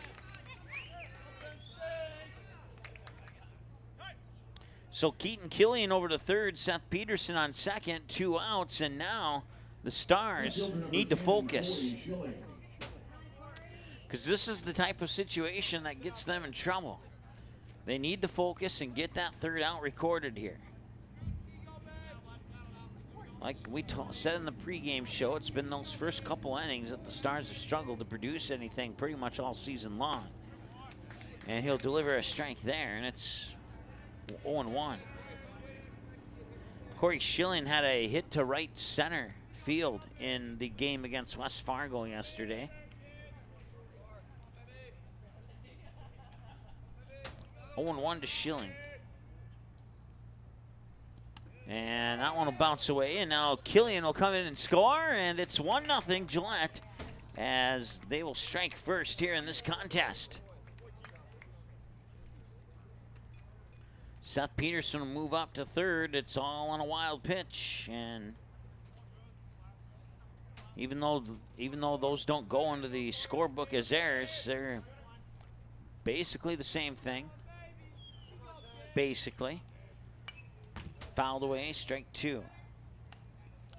So Keaton Killian over to third, Seth Peterson on second, 2 outs, and now the Stars need to focus. Because this is the type of situation that gets them in trouble. They need to focus and get that third out recorded here. Like we said in the pregame show, it's been those first couple innings that the Stars have struggled to produce anything pretty much all season long. And he'll deliver a strike there, and it's 0-1. Corey Schilling had a hit to right center field in the game against West Fargo yesterday. 0-1 to Schilling. And that one will bounce away, and now Killian will come in and score, and it's 1-0 Gillette as they will strike first here in this contest. Seth Peterson will move up to third. It's all on a wild pitch, and even though those don't go into the scorebook as errors, they're basically the same thing. Basically. Fouled away, strike 2.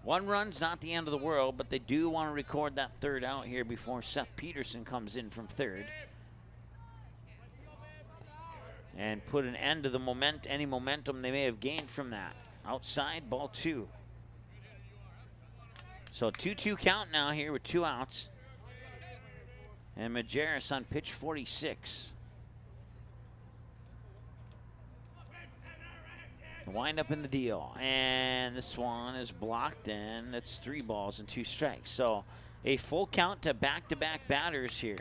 1 run's not the end of the world, but they do want to record that third out here before Seth Peterson comes in from third. And put an end to the any momentum they may have gained from that. Outside, ball 2. So 2-2 count now here with 2 outs. And Majerus on pitch 46. Wind up in the deal, and this one is blocked, and it's 3 balls and 2 strikes. So a full count to back-to-back batters here.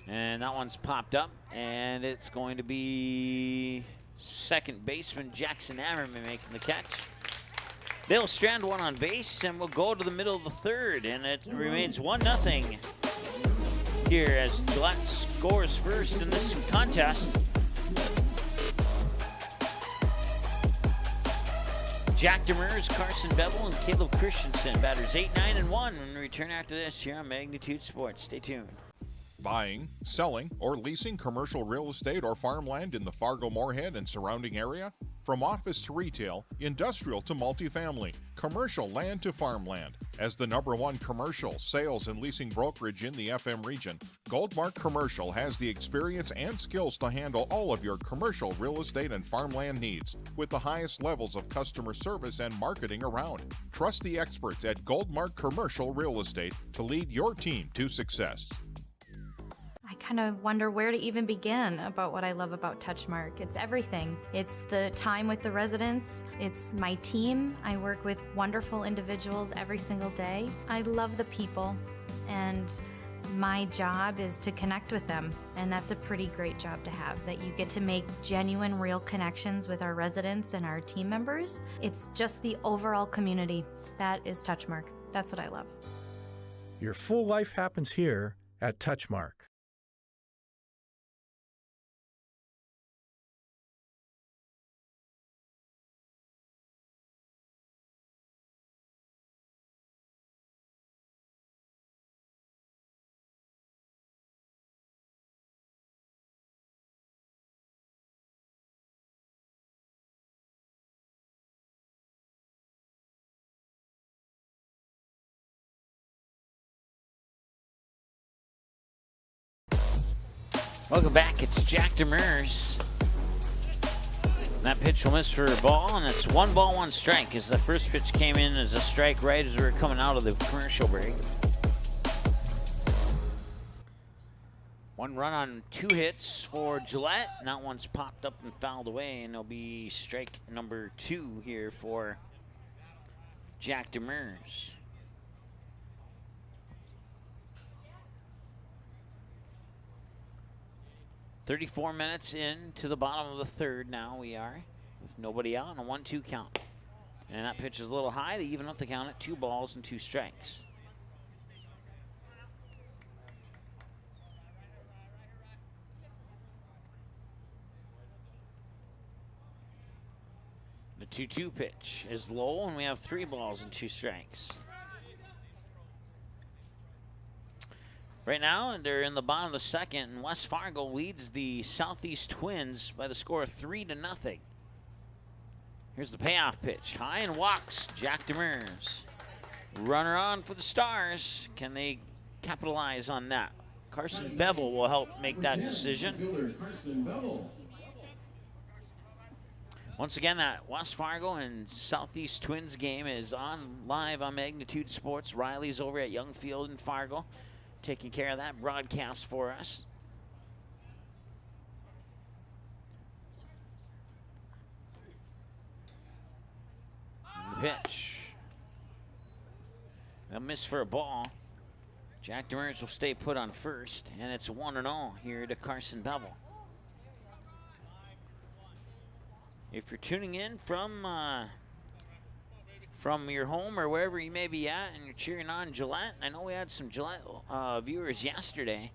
And that one's popped up, and it's going to be second baseman Jackson Ammerman making the catch. They'll strand one on base, and we'll go to the middle of the third, and it remains 1-0 here as Gillette scores first in this contest. Jack Demers, Carson Bevel, and Caleb Christensen, batters 8, 9, and 1. When we return after this here on Magnitude Sports. Stay tuned. Buying, selling, or leasing commercial real estate or farmland in the Fargo-Moorhead and surrounding area? From office to retail, industrial to multifamily, commercial land to farmland. As the #1 commercial, sales, and leasing brokerage in the FM region, Goldmark Commercial has the experience and skills to handle all of your commercial real estate and farmland needs with the highest levels of customer service and marketing around. Trust the experts at Goldmark Commercial Real Estate to lead your team to success. I kind of wonder where to even begin about what I love about Touchmark. It's everything. It's the time with the residents. It's my team. I work with wonderful individuals every single day. I love the people, and my job is to connect with them, and that's a pretty great job to have, that you get to make genuine, real connections with our residents and our team members. It's just the overall community. That is Touchmark. That's what I love. Your full life happens here at Touchmark. Welcome back. It's Jack Demers. That pitch will miss for a ball, and it's 1 ball, 1 strike as the first pitch came in as a strike right as we were coming out of the commercial break. 1 run on 2 hits for Gillette, and that one's popped up and fouled away, and it'll be strike number 2 here for Jack Demers. .34 minutes into the bottom of the third now we are, with nobody out and a 1-2 count. And that pitch is a little high to even up the count at 2 balls and 2 strikes. The 2-2 pitch is low, and we have 3 balls and 2 strikes. Right now, they're in the bottom of the second, and West Fargo leads the Southeast Twins by the score of 3-0. Here's the payoff pitch. High and walks Jack Demers. Runner on for the Stars. Can they capitalize on that? Carson Bevel will help make that decision. Once again, that West Fargo and Southeast Twins game is on live on Magnitude Sports. Riley's over at Young Field in Fargo, taking care of that broadcast for us. And the pitch. A miss for a ball. Jack Demers will stay put on first, and it's 1-0 here to Carson Bevel. If you're tuning in from your home or wherever you may be at and you're cheering on Gillette, I know we had some Gillette viewers yesterday.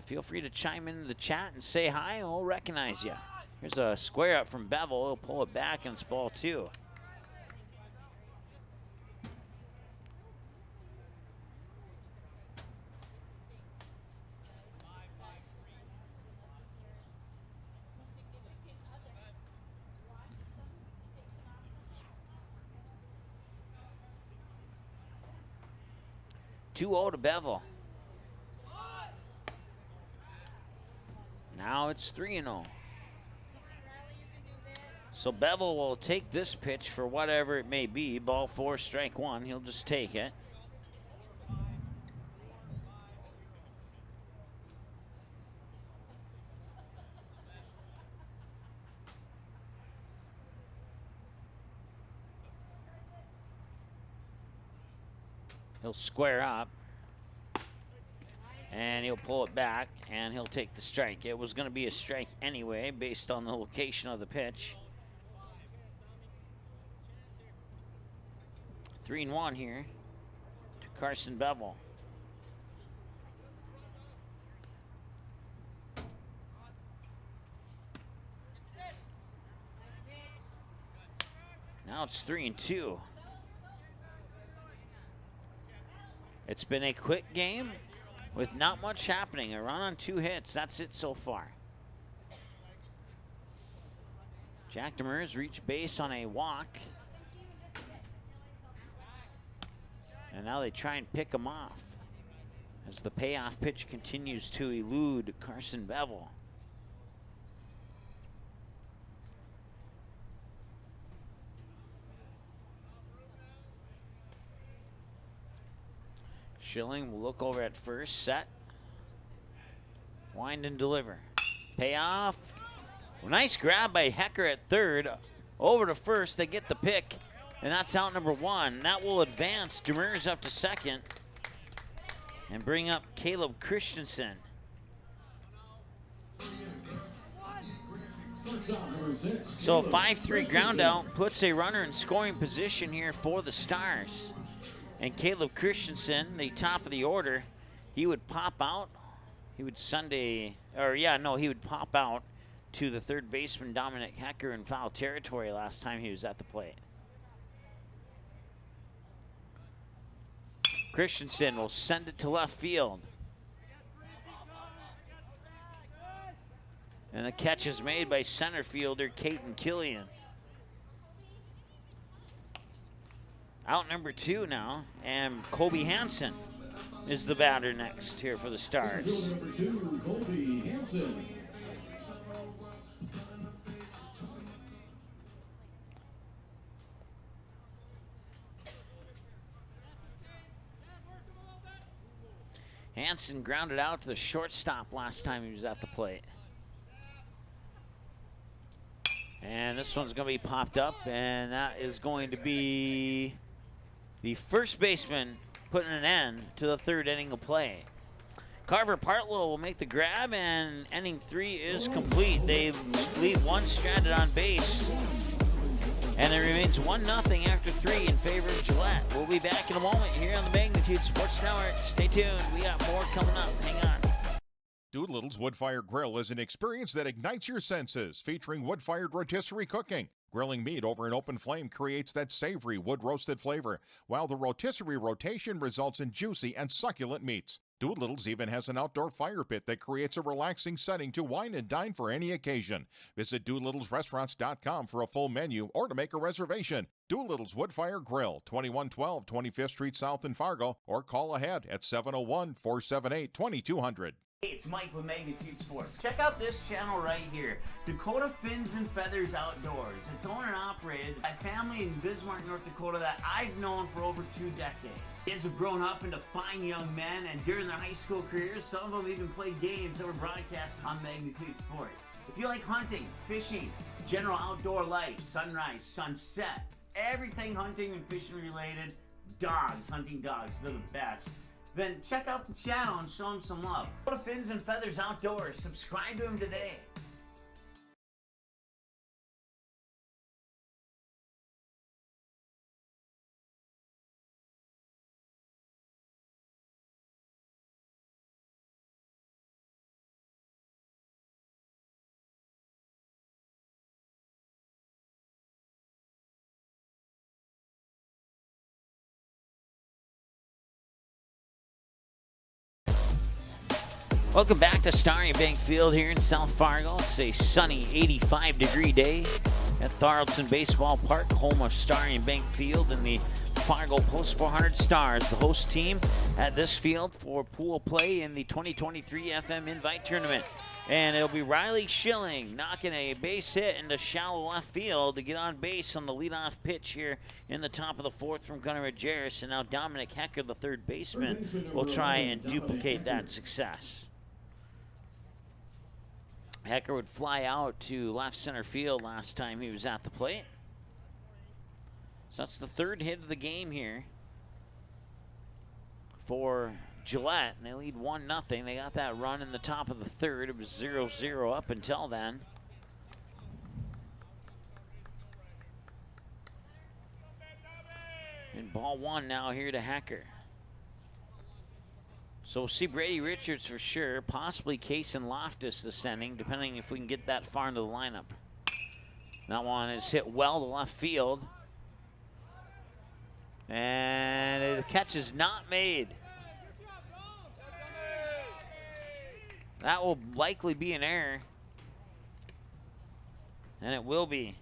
Feel free to chime into the chat and say hi, and we'll recognize you. Here's a square up from Bevel. He'll pull it back, and it's ball 2. Two-0 to Bevel. Now it's 3-0. So Bevel will take this pitch for whatever it may be. Ball 4, strike 1. He'll just take it. He'll square up, and he'll pull it back, and he'll take the strike. It was going to be a strike anyway, based on the location of the pitch. 3-1 here to Carson Bevel. Now it's 3-2. It's been a quick game with not much happening. A run on 2 hits. That's it so far. Jack Demers reached base on a walk. And now they try and pick him off as the payoff pitch continues to elude Carson Bevel. Schilling will look over at first, set, wind and deliver. Payoff. Well, nice grab by Hecker at third. Over to first, they get the pick, and that's out number 1. That will advance Demers up to second and bring up Caleb Christensen. So a 5-3 ground out puts a runner in scoring position here for the Stars. And Caleb Christensen, the top of the order, he would pop out. He would he would pop out to the third baseman, Dominic Hecker, in foul territory last time he was at the plate. Christensen will send it to left field. And the catch is made by center fielder Caden Killian. Out number 2 now, and Colby Hansen is the batter next here for the Stars. Number 2, Colby Hansen. Hansen grounded out to the shortstop last time he was at the plate. And this one's going to be popped up, and that is going to be the first baseman putting an end to the third inning of play. Carver Partlow will make the grab, and inning 3 is complete. They leave one stranded on base, and it remains 1-0 after 3 in favor of Gillette. We'll be back in a moment here on the Magnitude Sports Network. Stay tuned. We got more coming up. Hang on. Doolittle's Wood-Fire Grill is an experience that ignites your senses, featuring wood-fired rotisserie cooking. Grilling meat over an open flame creates that savory wood-roasted flavor, while the rotisserie rotation results in juicy and succulent meats. Doolittle's even has an outdoor fire pit that creates a relaxing setting to wine and dine for any occasion. Visit Doolittle'sRestaurants.com for a full menu or to make a reservation. Doolittle's Woodfire Grill, 2112 25th Street South in Fargo, or call ahead at 701-478-2200. Hey, it's Mike with Magnitude Sports. Check out this channel right here, Dakota Fins and Feathers Outdoors. It's owned and operated by a family in Bismarck, North Dakota that I've known for over 2 decades. Kids have grown up into fine young men, and during their high school careers, some of them even played games that were broadcast on Magnitude Sports. If you like hunting, fishing, general outdoor life, sunrise, sunset, everything hunting and fishing related, dogs, hunting dogs, they're the best. Then check out the channel and show them some love. Go to Fins and Feathers Outdoors. Subscribe to them today. Welcome back to Starry Bank Field here in South Fargo. It's a sunny 85-degree day at Thoraldson Baseball Park, home of Starry Bank Field and the Fargo Post 400 Stars, the host team at this field for pool play in the 2023 FM Invite Tournament. And it'll be Riley Schilling knocking a base hit into shallow left field to get on base on the leadoff pitch here in the top of the 4th from Gunnar Jarris. And now Dominic Hecker, the third baseman, will try and duplicate that success. Hecker would fly out to left center field last time he was at the plate. So that's the 3rd hit of the game here for Gillette. And they lead 1-0. They got that run in the top of the 3rd. It was 0-0 up until then. And ball 1 now here to Hecker. So we'll see Brady Richards for sure, possibly Case and Loftus descending, depending if we can get that far into the lineup. That one is hit well to left field. And the catch is not made. That will likely be an error. And it will be.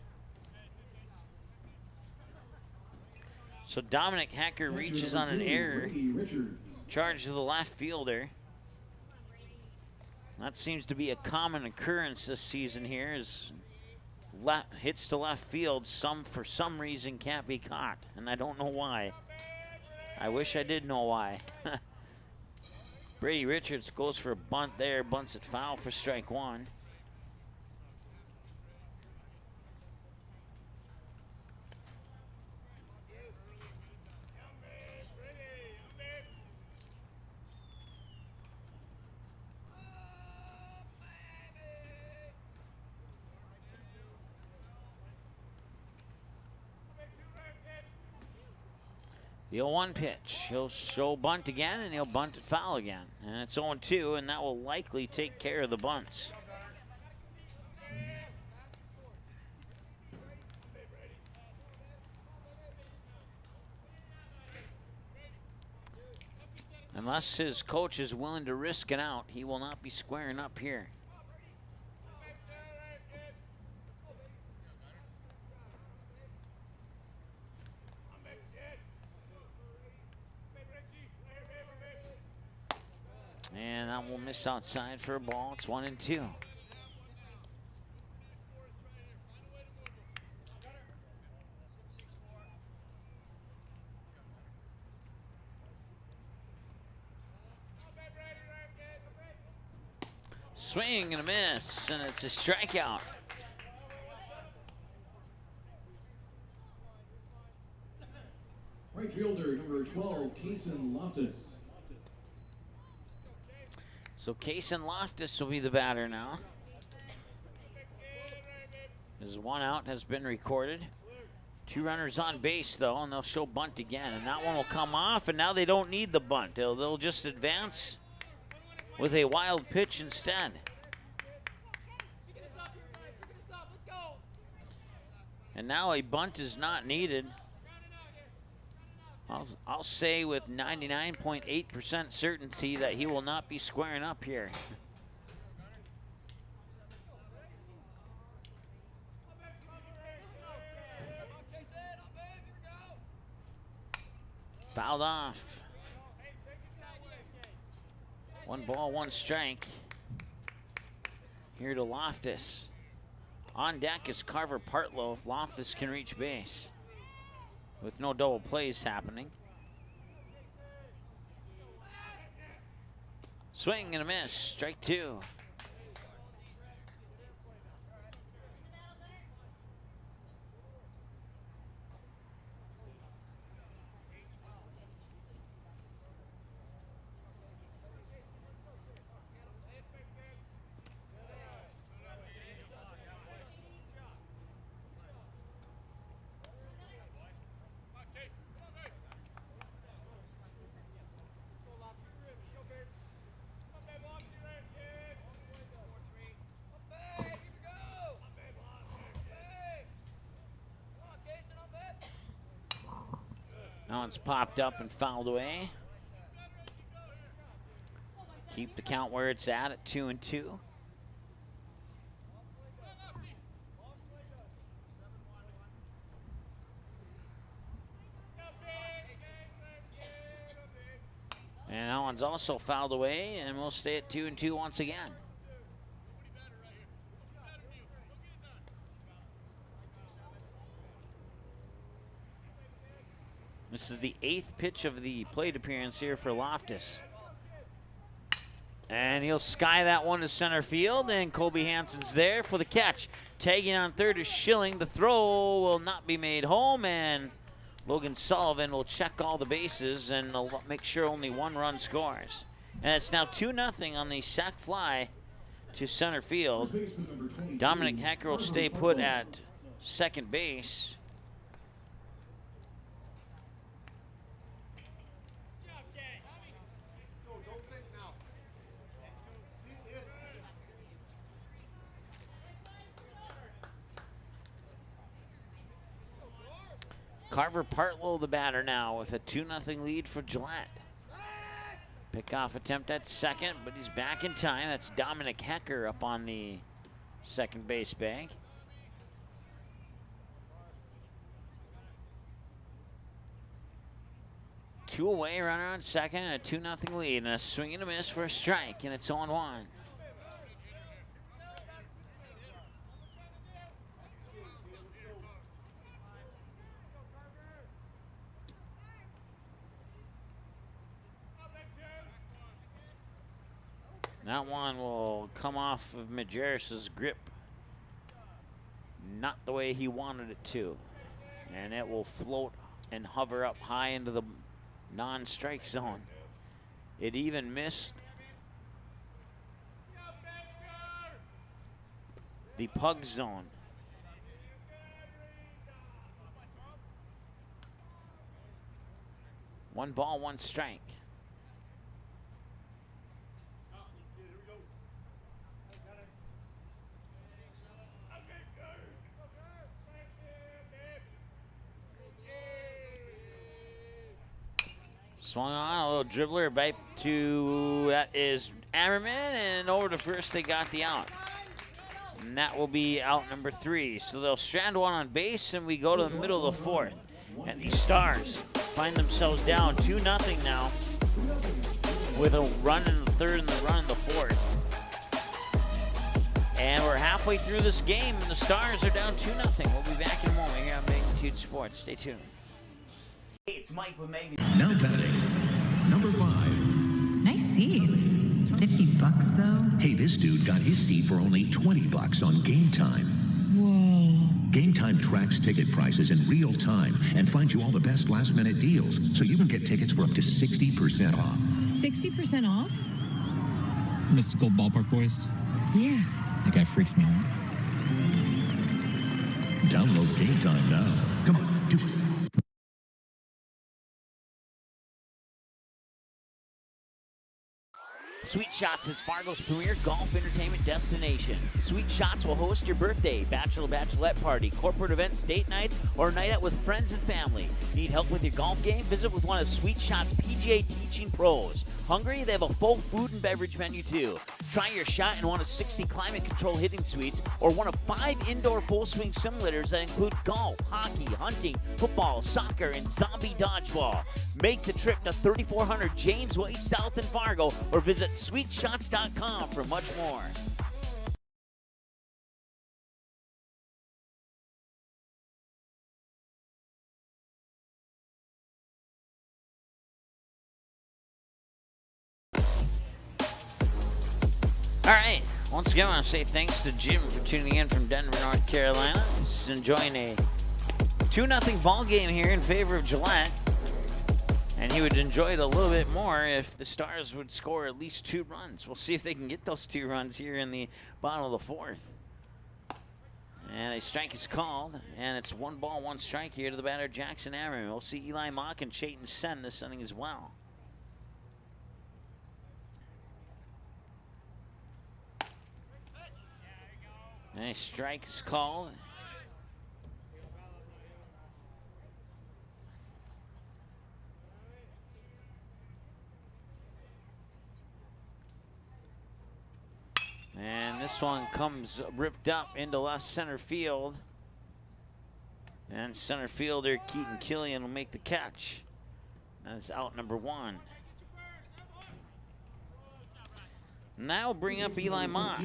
So Dominic Hecker reaches on an error. Charge to the left fielder. That seems to be a common occurrence this season here, as hits to left field for some reason can't be caught, and I don't know why. I wish I did know why. Brady Richards goes for a bunt there, bunts it foul for strike 1. The 0-1 pitch. He'll show bunt again, and he'll bunt it foul again. And it's 0-2, and that will likely take care of the bunts. Unless his coach is willing to risk it out, he will not be squaring up here. And that will miss outside for a ball. It's 1-2. Swing and a miss, and it's a strikeout. Right fielder, number 12, Kaysen Loftus. So Kaysen Loftus will be the batter now. His 1 out has been recorded. 2 runners on base, though, and they'll show bunt again. And that one will come off, and now they don't need the bunt. They'll just advance with a wild pitch instead. And now a bunt is not needed I'll say with 99.8% certainty that he will not be squaring up here. Fouled off. 1 ball, 1 strike. Here to Loftus. On deck is Carver Partlow if Loftus can reach base, with no double plays happening. Swing and a miss, strike 2. That one's popped up and fouled away. Keep the count where it's at 2-2. And that one's also fouled away, and we'll stay at 2-2 once again. This is the 8th pitch of the plate appearance here for Loftus. And he'll sky that one to center field, and Colby Hansen's there for the catch. Tagging on third is Schilling. The throw will not be made home, and Logan Sullivan will check all the bases and make sure only 1 run scores. And it's now 2-0 on the sac fly to center field. Dominic Hecker will stay put at second base. Carver Partlow, the batter now, with a 2-0 lead for Gillette. Pickoff attempt at second, but he's back in time. That's Dominic Hecker up on the second base bag. Two away, runner on second, and a 2-0 lead, and a swing and a miss for a strike, and it's 0-1. That one will come off of Majerus's grip. Not the way he wanted it to. And it will float and hover up high into the non-strike zone. It even missed the pug zone. One ball, 1 strike. Swung on, a little dribbler back to, that is Ammerman, and over to first, they got the out. And that will be out number 3. So they'll strand 1 on base, and we go to the middle of the 4th. And the Stars find themselves down 2-0 now, with a run in the 3rd and the run in the 4th. And we're halfway through this game, and the Stars are down 2-0. We'll be back in a moment here on Magnitude Sports. Stay tuned. It's Mike with Magnitude. Now batting, number 5. Nice seats. $50 though. Hey, this dude got his seat for only $20 on Game Time. Whoa. Game Time tracks ticket prices in real time and finds you all the best last-minute deals, so you can get tickets for up to 60% off. 60% off? Mystical ballpark voice? Yeah. That guy freaks me out. Download Game Time now. Come on, do it. Sweet Shots is Fargo's premier golf entertainment destination. Sweet Shots will host your birthday, bachelorette party, corporate events, date nights, or a night out with friends and family. Need help with your golf game? Visit with one of Sweet Shots' PGA teaching pros. Hungry? They have a full food and beverage menu too. Try your shot in one of 60 climate-controlled hitting suites or one of 5 indoor full-swing simulators that include golf, hockey, hunting, football, soccer, and zombie dodgeball. Make the trip to 3400 James Way South in Fargo or visit sweetshots.com for much more. All right, once again, I want to say thanks to Jim for tuning in from Denver, North Carolina. He's enjoying a 2-0 ball game here in favor of Gillette. And he would enjoy it a little bit more if the Stars would score at least 2 runs. We'll see if they can get those 2 runs here in the bottom of the 4th. And a strike is called, and it's 1 ball, 1 strike here to the batter, Jackson Ammerman. We'll see Eli Mock and Chayton Sen this inning as well. And a strike is called. And this one comes ripped up into left center field. And center fielder Keaton Killian will make the catch. That is out number 1. And that will bring up Eli Mock.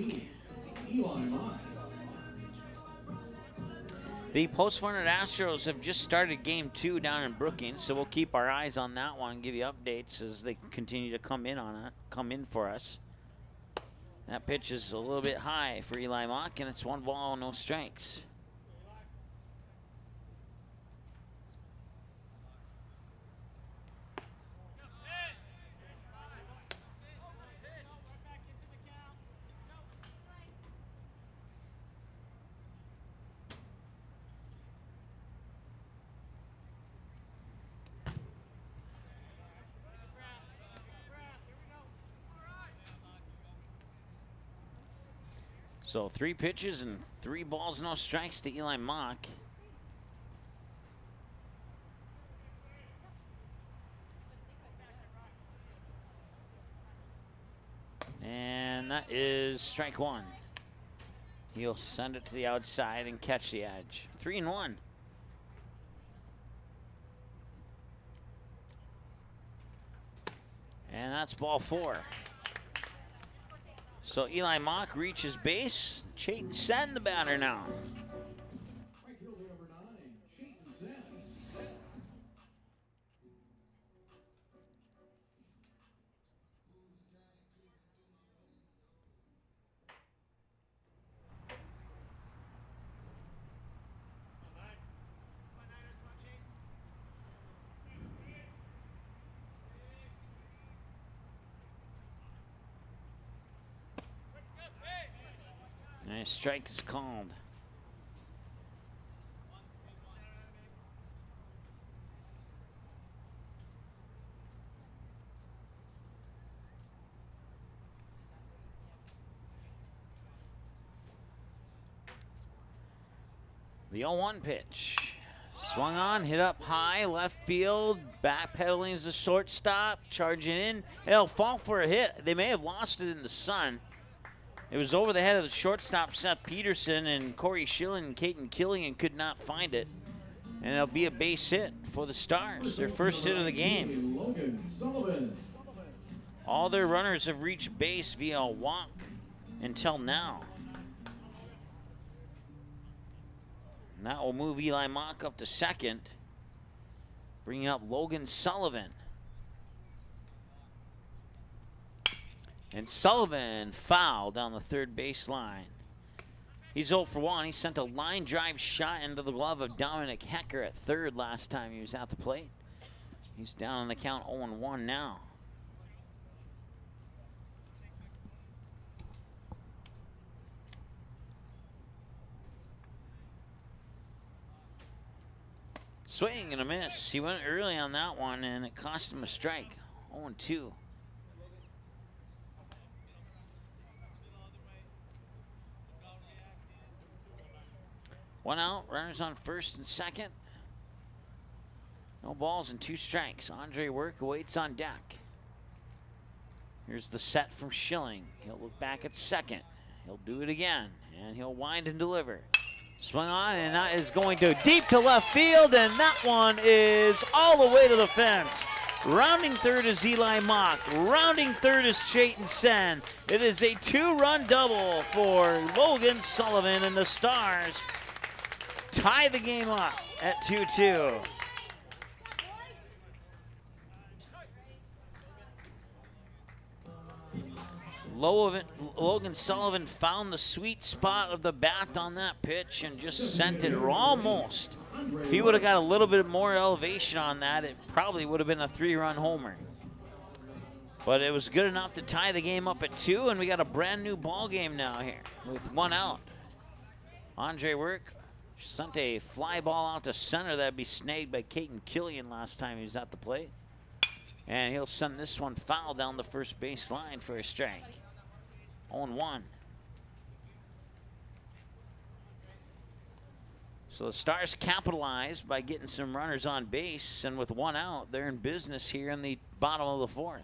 The Post 400 Astros have just started game 2 down in Brookings, so we'll keep our eyes on that one and give you updates as they continue to come in for us. That pitch is a little bit high for Eli Mock, and it's 1 ball, no strikes. So 3 pitches and 3 balls, no strikes to Eli Mock. And that is strike 1. He'll send it to the outside and catch the edge. 3-1. And that's ball 4. So Eli Mock reaches base. Chayton Sen the batter now. Right fielder number 9, Chayton Sen. And a strike is called. The 0-1 pitch. Swung on, hit up high, left field, backpedaling as the shortstop, charging in. It'll fall for a hit. They may have lost it in the sun. It was over the head of the shortstop, Seth Peterson, and Corey Schillen and Keaton Killian could not find it. And it'll be a base hit for the Stars, their first hit of the game. All their runners have reached base via a walk until now. And that will move Eli Mock up to second, bringing up Logan Sullivan. And Sullivan fouled down the third base line. He's 0 for 1. He sent a line drive shot into the glove of Dominic Hecker at third last time he was at the plate. He's down on the count 0-1 now. Swing and a miss. He went early on that one, and it cost him a strike. 0-2. 1 out, runners on first and second. No balls and 2 strikes. Andre Work awaits on deck. Here's the set from Schilling. He'll look back at second. He'll do it again, and he'll wind and deliver. Swung on, and that is going to deep to left field, and that one is all the way to the fence. Rounding third is Eli Mock. Rounding third is Chayton Sen. It is a 2-run double for Logan Sullivan, and the Stars tie the game up at 2-2. Logan Sullivan found the sweet spot of the bat on that pitch and just sent it almost. If he would have got a little bit more elevation on that, it probably would have been a 3-run homer. But it was good enough to tie the game up at 2, and we got a brand new ball game now here with 1 out. Andre Work sent a fly ball out to center that'd be snagged by Caden Killian last time he was at the plate. And he'll send this one foul down the first base line for a strike. 0-1. So the Stars capitalized by getting some runners on base, and with 1 out, they're in business here in the bottom of the 4th.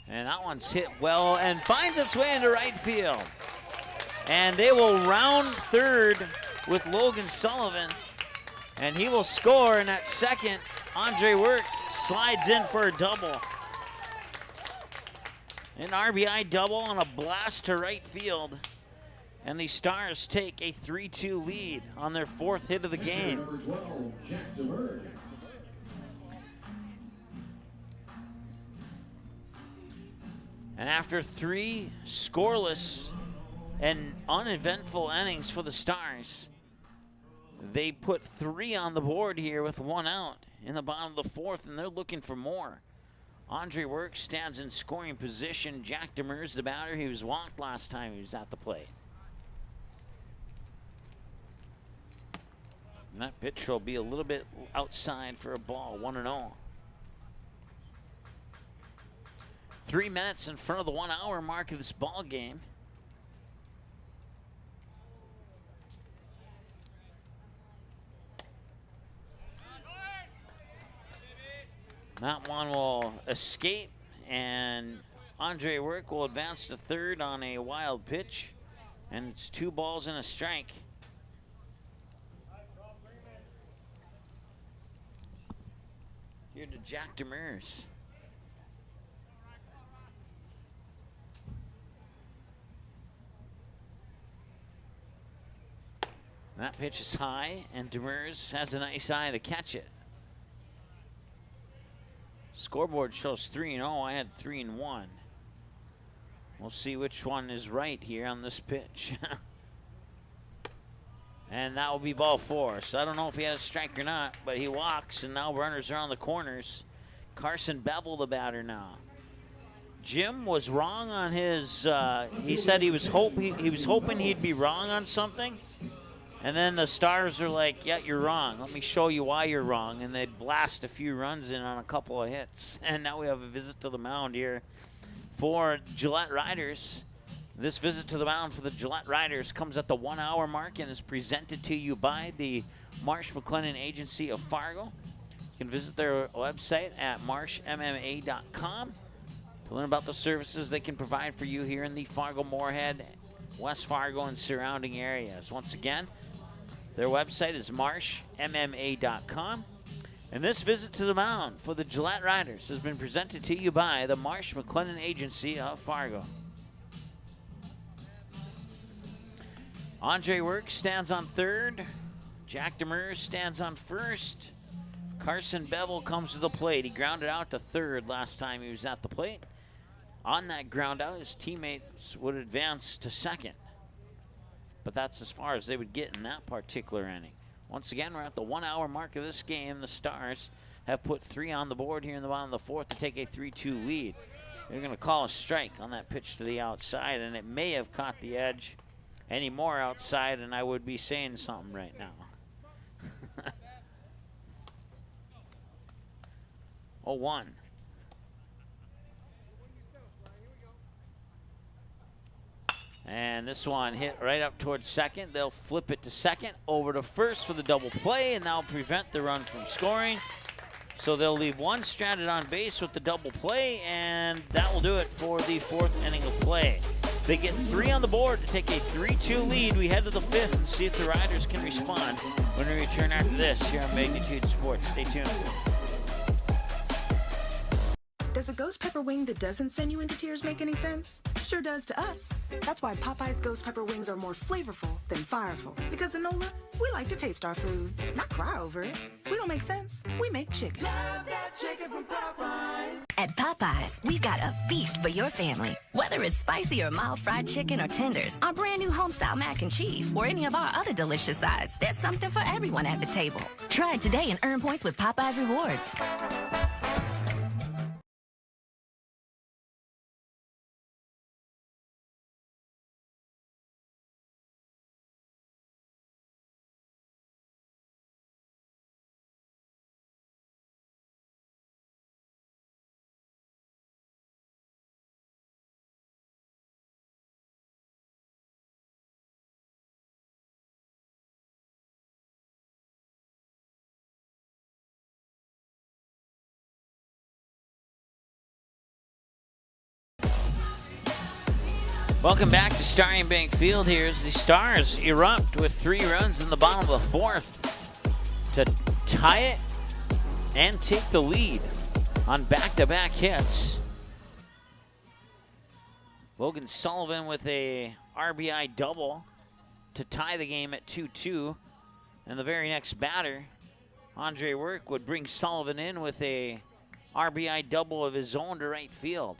And that one's hit well and finds its way into right field. And they will round third with Logan Sullivan. And he will score, and at second, Andre Work slides in for a double. An RBI double on a blast to right field. And the Stars take a 3-2 lead on their 4th hit of the game. Number 12, Jack DeBerg. And after 3 scoreless and uneventful innings for the Stars, they put 3 on the board here with 1 out in the bottom of the 4th, and they're looking for more. Andre Work stands in scoring position. Jack Demers, the batter, he was walked last time he was at the plate. And that pitch will be a little bit outside for a ball, 1-0. 3 minutes in front of the 1 hour mark of this ball game. That one will escape, and Andre Work will advance to third on a wild pitch, and it's 2 balls and a strike. Here to Jack Demers. That pitch is high, and Demers has a nice eye to catch it. Scoreboard shows 3-0. I had 3-1. We'll see which one is right here on this pitch. And that will be ball 4. So I don't know if he had a strike or not, but he walks, and now runners are on the corners. Carson Bevel, the batter now. Jim was wrong on his. He said he was hoping he'd be wrong on something. And then the Stars are like, yeah, you're wrong. Let me show you why you're wrong. And they blast a few runs in on a couple of hits. And now we have a visit to the mound here for Gillette Riders. This visit to the mound for the Gillette Riders comes at the 1 hour mark and is presented to you by the Marsh McLennan Agency of Fargo. You can visit their website at marshmma.com to learn about the services they can provide for you here in the Fargo-Moorhead, West Fargo, and surrounding areas. Once again, their website is marshmma.com. And this visit to the mound for the Gillette Riders has been presented to you by the Marsh McLennan Agency of Fargo. Andre Work stands on third. Jack Demers stands on first. Carson Bevel comes to the plate. He grounded out to third last time he was at the plate. On that ground out, his teammates would advance to second. But that's as far as they would get in that particular inning. Once again, we're at the 1 hour mark of this game. The Stars have put 3 on the board here in the bottom of the 4th to take a 3-2 lead. They're going to call a strike on that pitch to the outside, and it may have caught the edge. Any more outside, and I would be saying something right now. 0-1. And this one hit right up towards second. They'll flip it to second, over to first for the double play, and that'll prevent the run from scoring. So they'll leave one stranded on base with the double play, and that will do it for the fourth inning of play. They get 3 on the board to take a 3-2 lead. We head to the 5th and see if the Riders can respond when we return after this here on Magnitude Sports. Stay tuned. Does a ghost pepper wing that doesn't send you into tears make any sense? Sure does to us. That's why Popeye's ghost pepper wings are more flavorful than fireful. Because in NOLA, we like to taste our food, not cry over it. We don't make sense. We make chicken. Love that chicken from Popeyes. At Popeyes, we've got a feast for your family. Whether it's spicy or mild fried chicken or tenders, our brand new homestyle mac and cheese, or any of our other delicious sides, there's something for everyone at the table. Try it today and earn points with Popeyes Rewards. Welcome back to Starry Bank Field. Here as the Stars erupt with 3 runs in the bottom of the 4th to tie it and take the lead on back-to-back hits. Logan Sullivan with a RBI double to tie the game at 2-2. And the very next batter, Andre Work, would bring Sullivan in with a RBI double of his own to right field.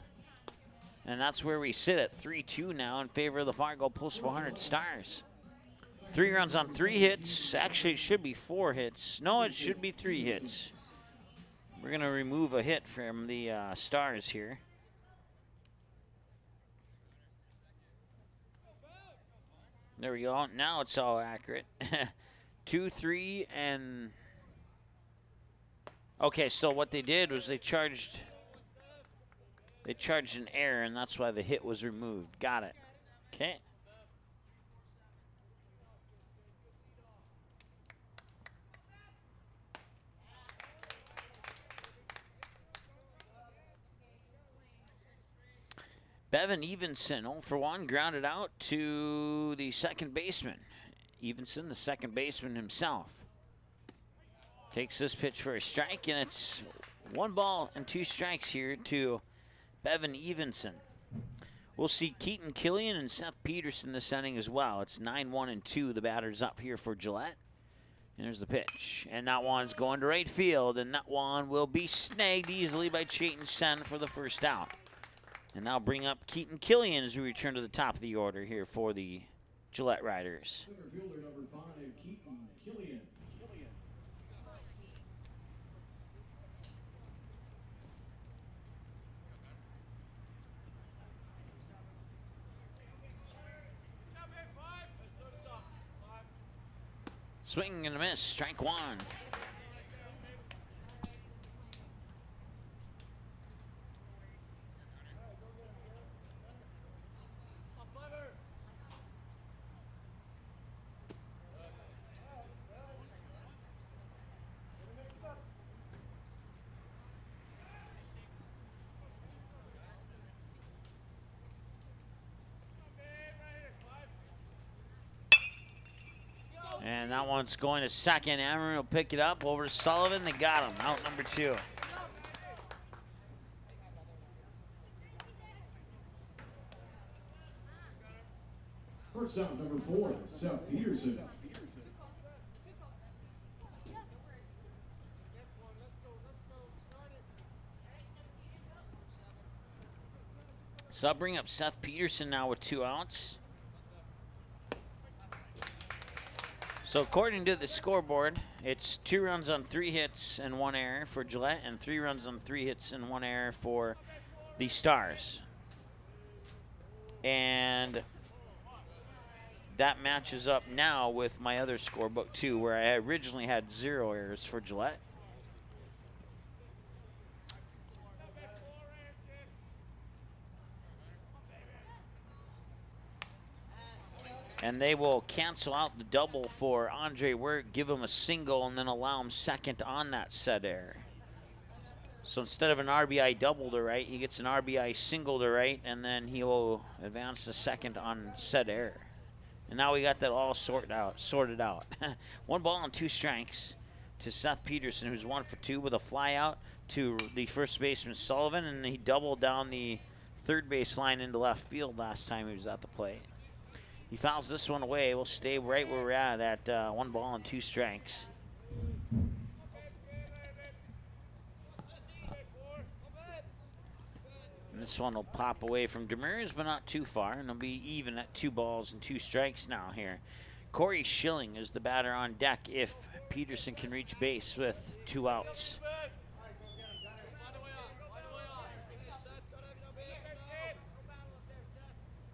And that's where we sit at 3-2 now in favor of the Fargo Post 400 Stars. 3 runs on 3 hits. Actually, it should be 4 hits. No, it should be 3 hits. We're going to remove a hit from the Stars here. There we go. Now it's all accurate. 2, 3, and... Okay, so what they did was they charged an error, and that's why the hit was removed. Got it. Okay. Bevan Evenson, 0 for 1, grounded out to the second baseman. Evenson, the second baseman himself, takes this pitch for a strike, and it's 1 ball and 2 strikes here to Bevan Evenson. We'll see Keaton Killian and Seth Peterson this inning as well. It's 9-1 and 2. The batter's up here for Gillette. And there's the pitch. And that one's going to right field. And that one will be snagged easily by Chayton Sen for the first out. And now bring up Keaton Killian as we return to the top of the order here for the Gillette Riders. Center fielder number 5, Keaton Killian. Swing and a miss, strike 1. And that one's going to second. Amron will pick it up over to Sullivan. They got him. Out number 2. First out, number 4, Seth Peterson. So I'll bring up Seth Peterson now with 2 outs. So according to the scoreboard, it's 2 runs on 3 hits and 1 error for Gillette, and 3 runs on 3 hits and 1 error for the Stars. And that matches up now with my other scorebook too, where I originally had 0 errors for Gillette. And they will cancel out the double for Andre Wirt, give him a single, and then allow him second on that set error. So instead of an RBI double to right, he gets an RBI single to right, and then he will advance the second on set error. And now we got that all sorted out. 1 ball and 2 strikes to Seth Peterson, who's 1 for 2 with a fly out to the first baseman Sullivan, and he doubled down the third base line into left field last time he was at the plate. He fouls this one away. We'll stay right where we're at 1 ball and 2 strikes. And this one will pop away from Demers, but not too far, and it'll be even at 2 balls and 2 strikes now here. Corey Schilling is the batter on deck if Peterson can reach base with 2 outs.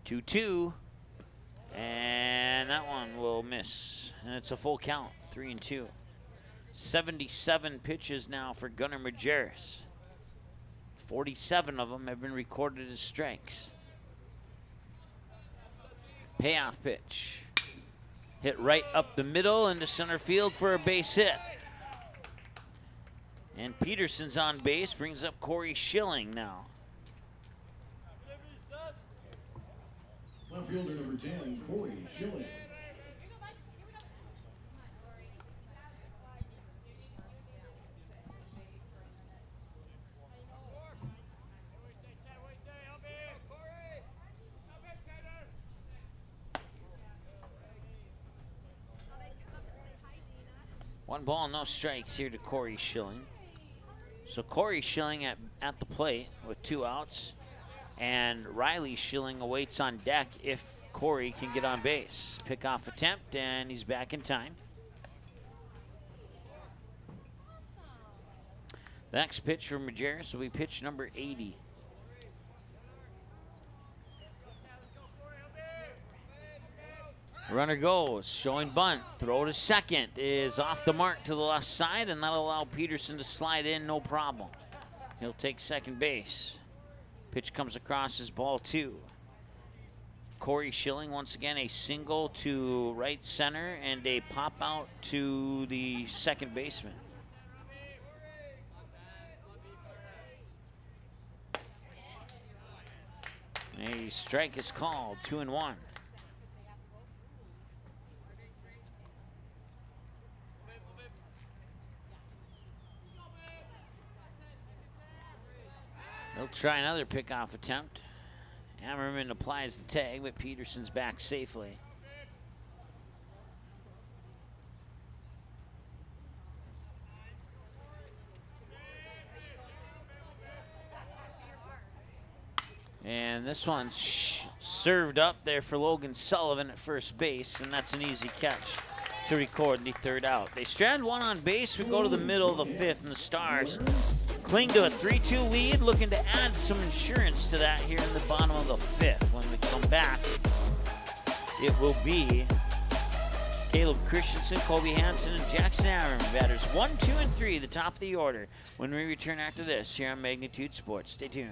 2-2. And that one will miss. And it's a full count, 3-2. 77 pitches now for Gunnar Majerus. 47 of them have been recorded as strikes. Payoff pitch. Hit right up the middle into center field for a base hit. And Peterson's on base, brings up Corey Schilling now. Left fielder number 10, Corey Schilling. One ball, no strikes here to Corey Schilling. So Corey Schilling at the plate with 2 outs. And Riley Schilling awaits on deck if Corey can get on base. Pickoff attempt, and he's back in time. The next pitch for Majerus will be pitch number 80. Runner goes, showing bunt. Throw to second is off the mark to the left side, and that'll allow Peterson to slide in, no problem. He'll take second base. Pitch comes across as ball 2. Corey Schilling, once again, a single to right center and a pop out to the second baseman. A strike is called, 2-1. They'll try another pickoff attempt. Hammerman applies the tag, but Peterson's back safely. And this one's served up there for Logan Sullivan at first base, and that's an easy catch to record the 3rd out. They strand 1 on base. We go to the middle of the 5th, and the Stars cling to a 3-2 lead, looking to add some insurance to that here in the bottom of the 5th. When we come back, it will be Caleb Christensen, Colby Hansen, and Jackson Aaron. Batters 1, 2, and 3, the top of the order. When we return after this here on Magnitude Sports. Stay tuned.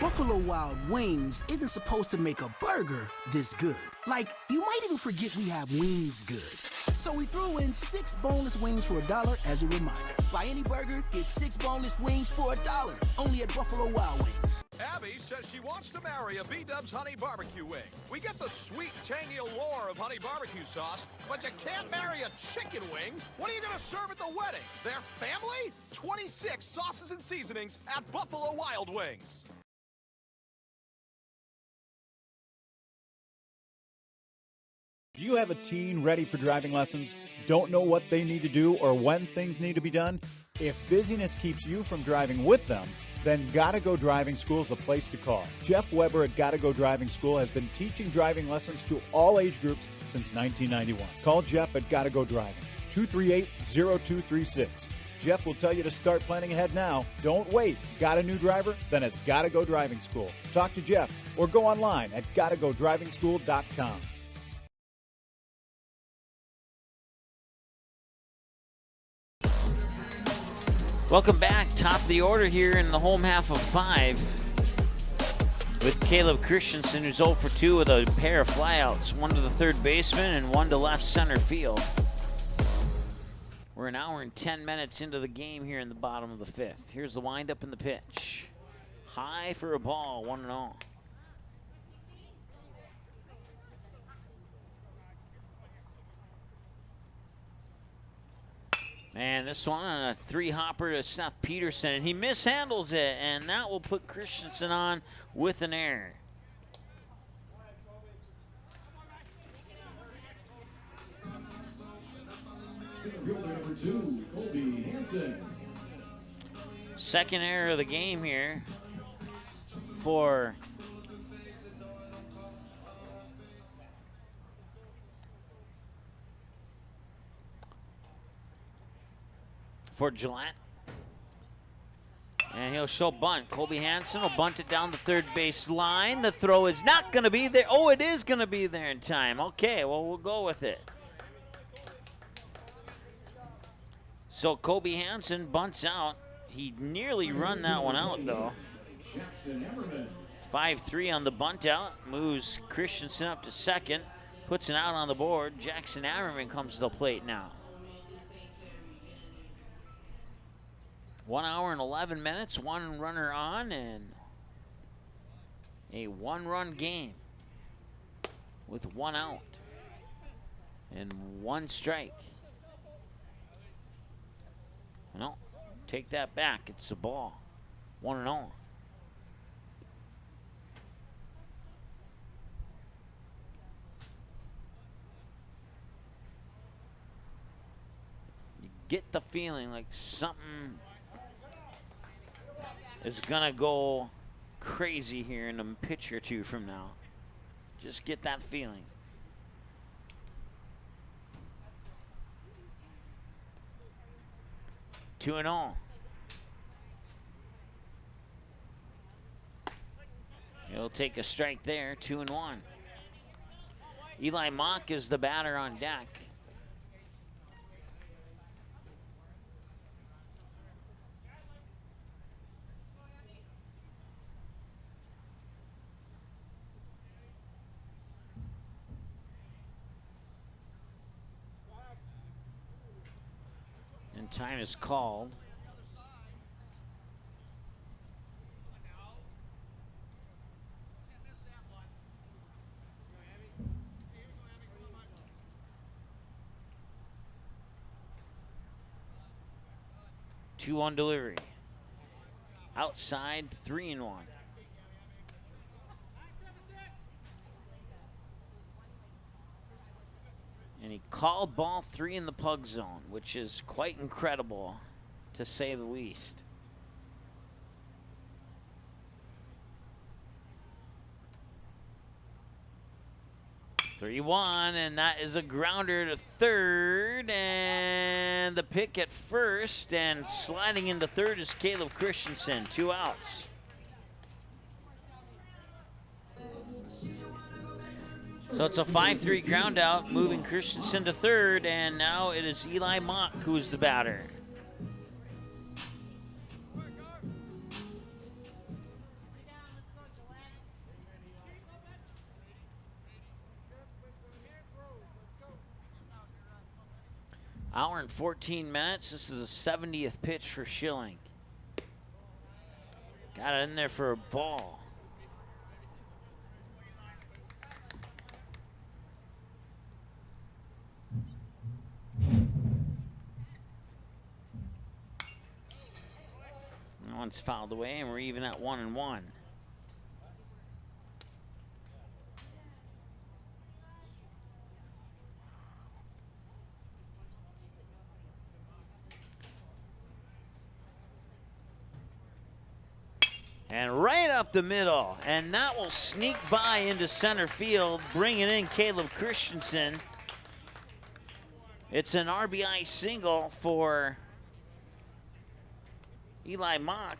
Buffalo Wild Wings isn't supposed to make a burger this good. Like, you might even forget we have wings good. So we threw in 6 boneless wings for $1 as a reminder. Buy any burger, get 6 boneless wings for $1. Only at Buffalo Wild Wings. Abby says she wants to marry a B-Dubs Honey Barbecue Wing. We get the sweet, tangy allure of honey barbecue sauce, but you can't marry a chicken wing. What are you going to serve at the wedding? Their family? 26 sauces and seasonings at Buffalo Wild Wings. Do you have a teen ready for driving lessons? Don't know what they need to do or when things need to be done? If busyness keeps you from driving with them, then Gotta Go Driving School is the place to call. Jeff Weber at Gotta Go Driving School has been teaching driving lessons to all age groups since 1991. Call Jeff at Gotta Go Driving, 238-0236. Jeff will tell you to start planning ahead now. Don't wait. Got a new driver? Then it's Gotta Go Driving School. Talk to Jeff or go online at gottagodrivingschool.com. Welcome back. Top of the order here in the home half of 5. with Caleb Christensen, who's 0 for 2 with a pair of flyouts, one to the third baseman and one to left center field. We're an hour and 10 minutes into the game here in the bottom of the 5th. Here's the windup and the pitch. High for a ball, 1-0. And this one on a 3-hopper to Seth Peterson, and he mishandles it, and that will put Christensen on with an error. Number 2, Colby Hansen. Second error of the game here for Gillette. And he'll show bunt. Colby Hansen will bunt it down the third base line. The throw is not going to be there. Oh, it is going to be there in time. Okay, well, we'll go with it. So Colby Hansen bunts out. He nearly run that one out, though. 5-3 on the bunt out. Moves Christensen up to second. Puts an out on the board. Jackson Ammerman comes to the plate now. 1 hour and 11 minutes, one runner on, and a one-run game with one out and one strike. No, take that back. It's a ball. 1-0. You get the feeling like something is gonna go crazy here in a pitch or two from now. Just get that feeling. Two and all. He'll take a strike there, 2-1. Eli Mock is the batter on deck. And time is called. Two-one delivery. Outside, 3-1. And he called ball 3 in the pug zone, which is quite incredible, to say the least. (3-1), and that is a grounder to third, and the pick at first, and sliding into third is Caleb Christensen. 2 outs. So it's a 5-3 ground out, moving Christensen to third, and now it is Eli Mock who's the batter. Hour and 14 minutes. This is a 70th pitch for Schilling. Got it in there for a ball. That one's fouled away, and we're even at 1-1. And right up the middle, and that will sneak by into center field, bringing in Caleb Christensen. It's an RBI single for Eli Mock.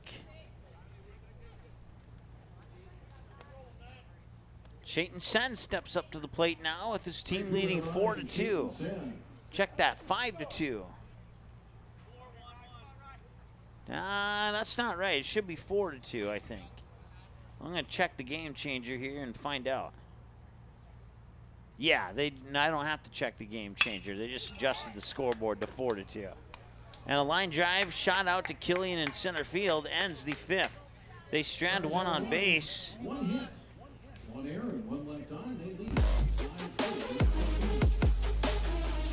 Chayton Sen steps up to the plate now with his team leading 4-2. Check that, 5-2. That's not right. It should be 4-2, I think. I'm going to check the game changer here and find out. Yeah, I don't have to check the game changer. They just adjusted the scoreboard to 4-2. And a line drive shot out to Killian in center field ends the 5th. They strand one on base. One hit, one error, and one left on. They lead.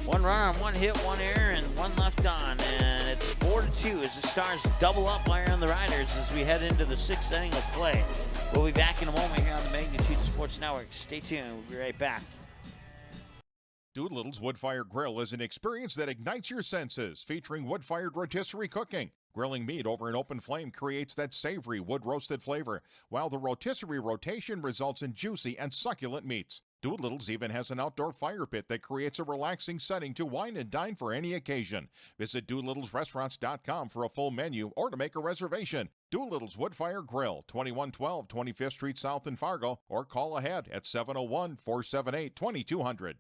One run on one hit, one error, and one left on. And it's 4-2 as the Stars double up on the Riders as we head into the 6th inning of play. We'll be back in a moment here on the Magnitude Sports Network. Stay tuned. We'll be right back. Doolittle's Wood-Fired Grill is an experience that ignites your senses, featuring wood-fired rotisserie cooking. Grilling meat over an open flame creates that savory wood-roasted flavor, while the rotisserie rotation results in juicy and succulent meats. Doolittle's even has an outdoor fire pit that creates a relaxing setting to wine and dine for any occasion. Visit DoolittlesRestaurants.com for a full menu or to make a reservation. Doolittle's Wood-Fire Grill, 2112 25th Street South in Fargo, or call ahead at 701-478-2200.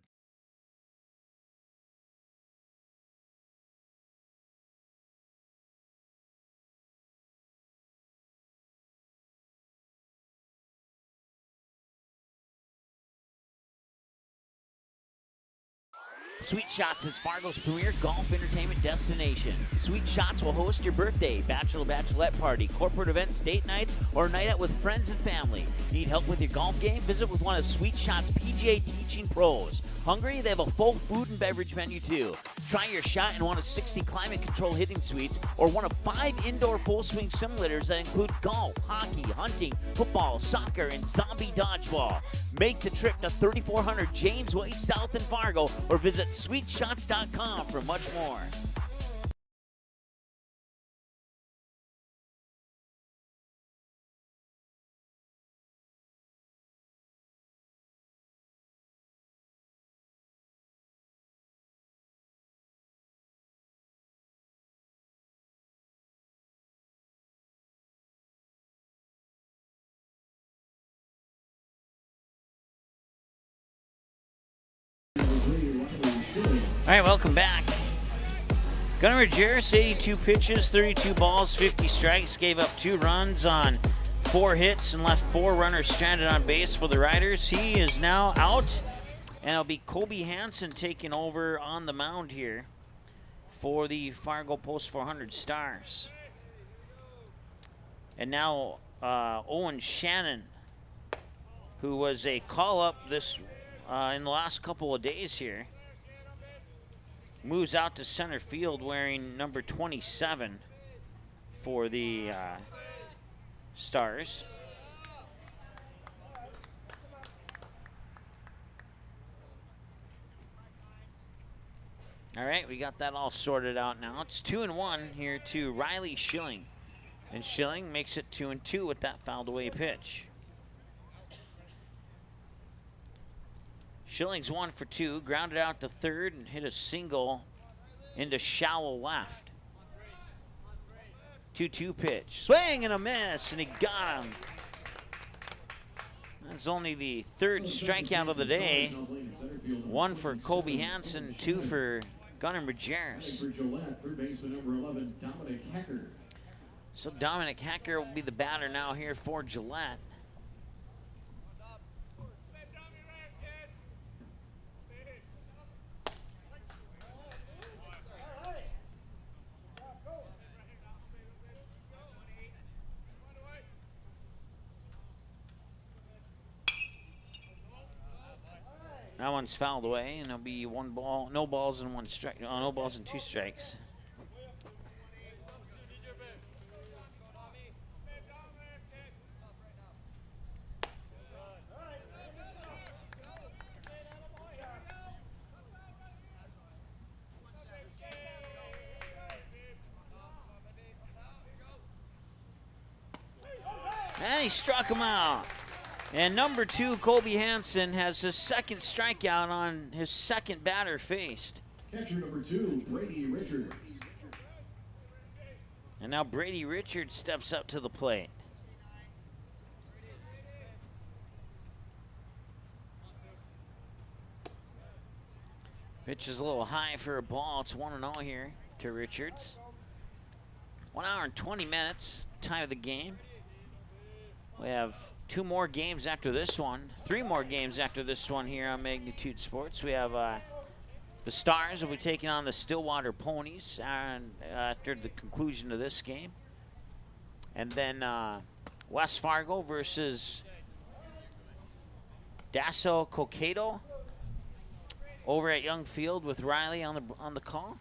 Sweet Shots is Fargo's premier golf entertainment destination. Sweet Shots will host your birthday, bachelorette party, corporate events, date nights, or a night out with friends and family. Need help with your golf game? Visit with one of Sweet Shots' PGA teaching pros. Hungry? They have a full food and beverage menu too. Try your shot in one of 60 climate control hitting suites or one of 5 indoor full swing simulators that include golf, hockey, hunting, football, soccer, and zombie dodgeball. Make the trip to 3400 James Way South in Fargo or visit sweetshots.com for much more. All right, welcome back. Gunnar Majerus, 82 pitches, 32 balls, 50 strikes, gave up 2 runs on 4 hits and left 4 runners stranded on base for the Riders. He is now out, and it'll be Kobe Hansen taking over on the mound here for the Fargo Post 400 Stars. And now Owen Shannon, who was a call-up this in the last couple of days here, moves out to center field wearing number 27 for the Stars. All right, we got that all sorted out now. It's 2-1 here to Riley Schilling. And Schilling makes it 2-2 with that fouled away pitch. Schilling's 1 for 2, grounded out to third and hit a single into shallow left. 2-2 pitch. Swing and a miss, and he got him. That's only the 3rd strikeout of the day. 1 for Kobe Hansen, 2 for Gunnar Majerus. For Gillette, third baseman number 11, Dominic Hecker. So Dominic Hecker will be the batter now here for Gillette. That one's fouled away, and it'll be 1 ball, no balls and 1 strike, no balls and 2 strikes. And he struck him out. And number 2, Kobe Hansen, has his 2nd strikeout on his 2nd batter faced. Catcher number 2, Brady Richards. And now Brady Richards steps up to the plate. Pitch is a little high for a ball. It's 1-0 here to Richards. 1 hour and 20 minutes, time of the game. We have 2 more games after this one, 3 more games after this one here on Magnitude Sports. We have the Stars will be taking on the Stillwater Ponies after the conclusion of this game. And then West Fargo versus Dasso Coqueto over at Young Field with Riley on the call.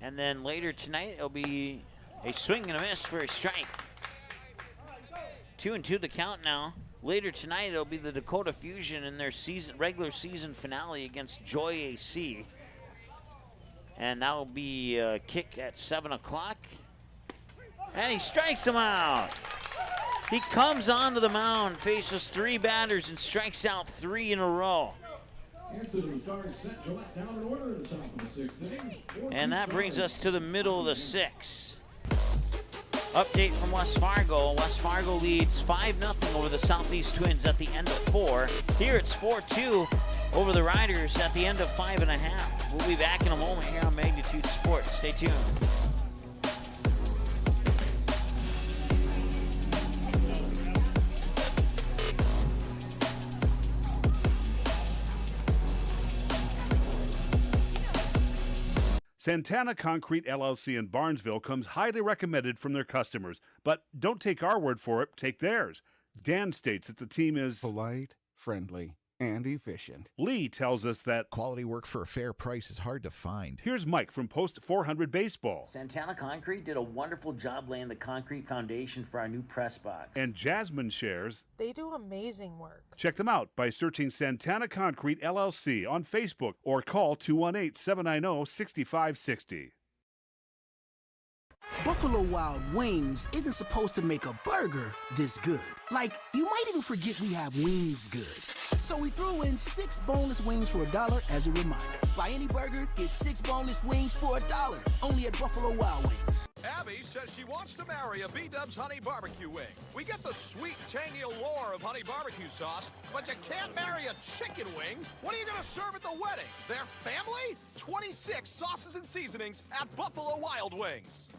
And then later tonight, it'll be a swing and a miss for a strike. 2-2 the count now. Later tonight, it'll be the Dakota Fusion in their regular season finale against Joy AC. And that will be a kick at 7 o'clock. And he strikes him out. He comes onto the mound, faces 3 batters, and strikes out 3 in a row. And that brings us to the middle of the 6th. Update from West Fargo. West Fargo leads 5-0 over the Southeast Twins at the end of 4. Here it's 4-2 over the Riders at the end of 5.5. We'll be back in a moment here on Magnitude Sports. Stay tuned. Santana Concrete LLC in Barnesville comes highly recommended from their customers. But don't take our word for it, take theirs. Dan states that the team is polite, friendly, and efficient. Lee tells us that quality work for a fair price is hard to find. Here's Mike from Post 400 Baseball. Santana Concrete did a wonderful job laying the concrete foundation for our new press box. And Jasmine shares they do amazing work. Check them out by searching Santana Concrete LLC on Facebook or call 218-790-6560. Buffalo Wild Wings isn't supposed to make a burger this good. Like, you might even forget we have wings good. So we threw in 6 boneless wings for $1 as a reminder. Buy any burger, get 6 boneless wings for $1. Only at Buffalo Wild Wings. Abby says she wants to marry a B-Dubs Honey Barbecue Wing. We get the sweet, tangy allure of honey barbecue sauce, but you can't marry a chicken wing. What are you going to serve at the wedding? Their family? 26 sauces and seasonings at Buffalo Wild Wings.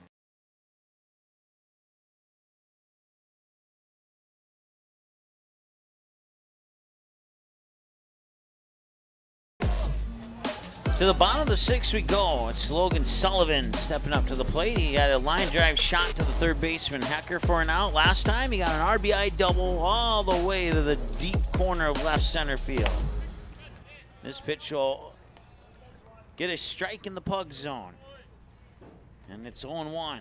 To the bottom of the 6th we go. It's Logan Sullivan stepping up to the plate. He got a line drive shot to the third baseman Hecker for an out. Last time he got an RBI double all the way to the deep corner of left center field. This pitch will get a strike in the pug zone. And it's 0-1.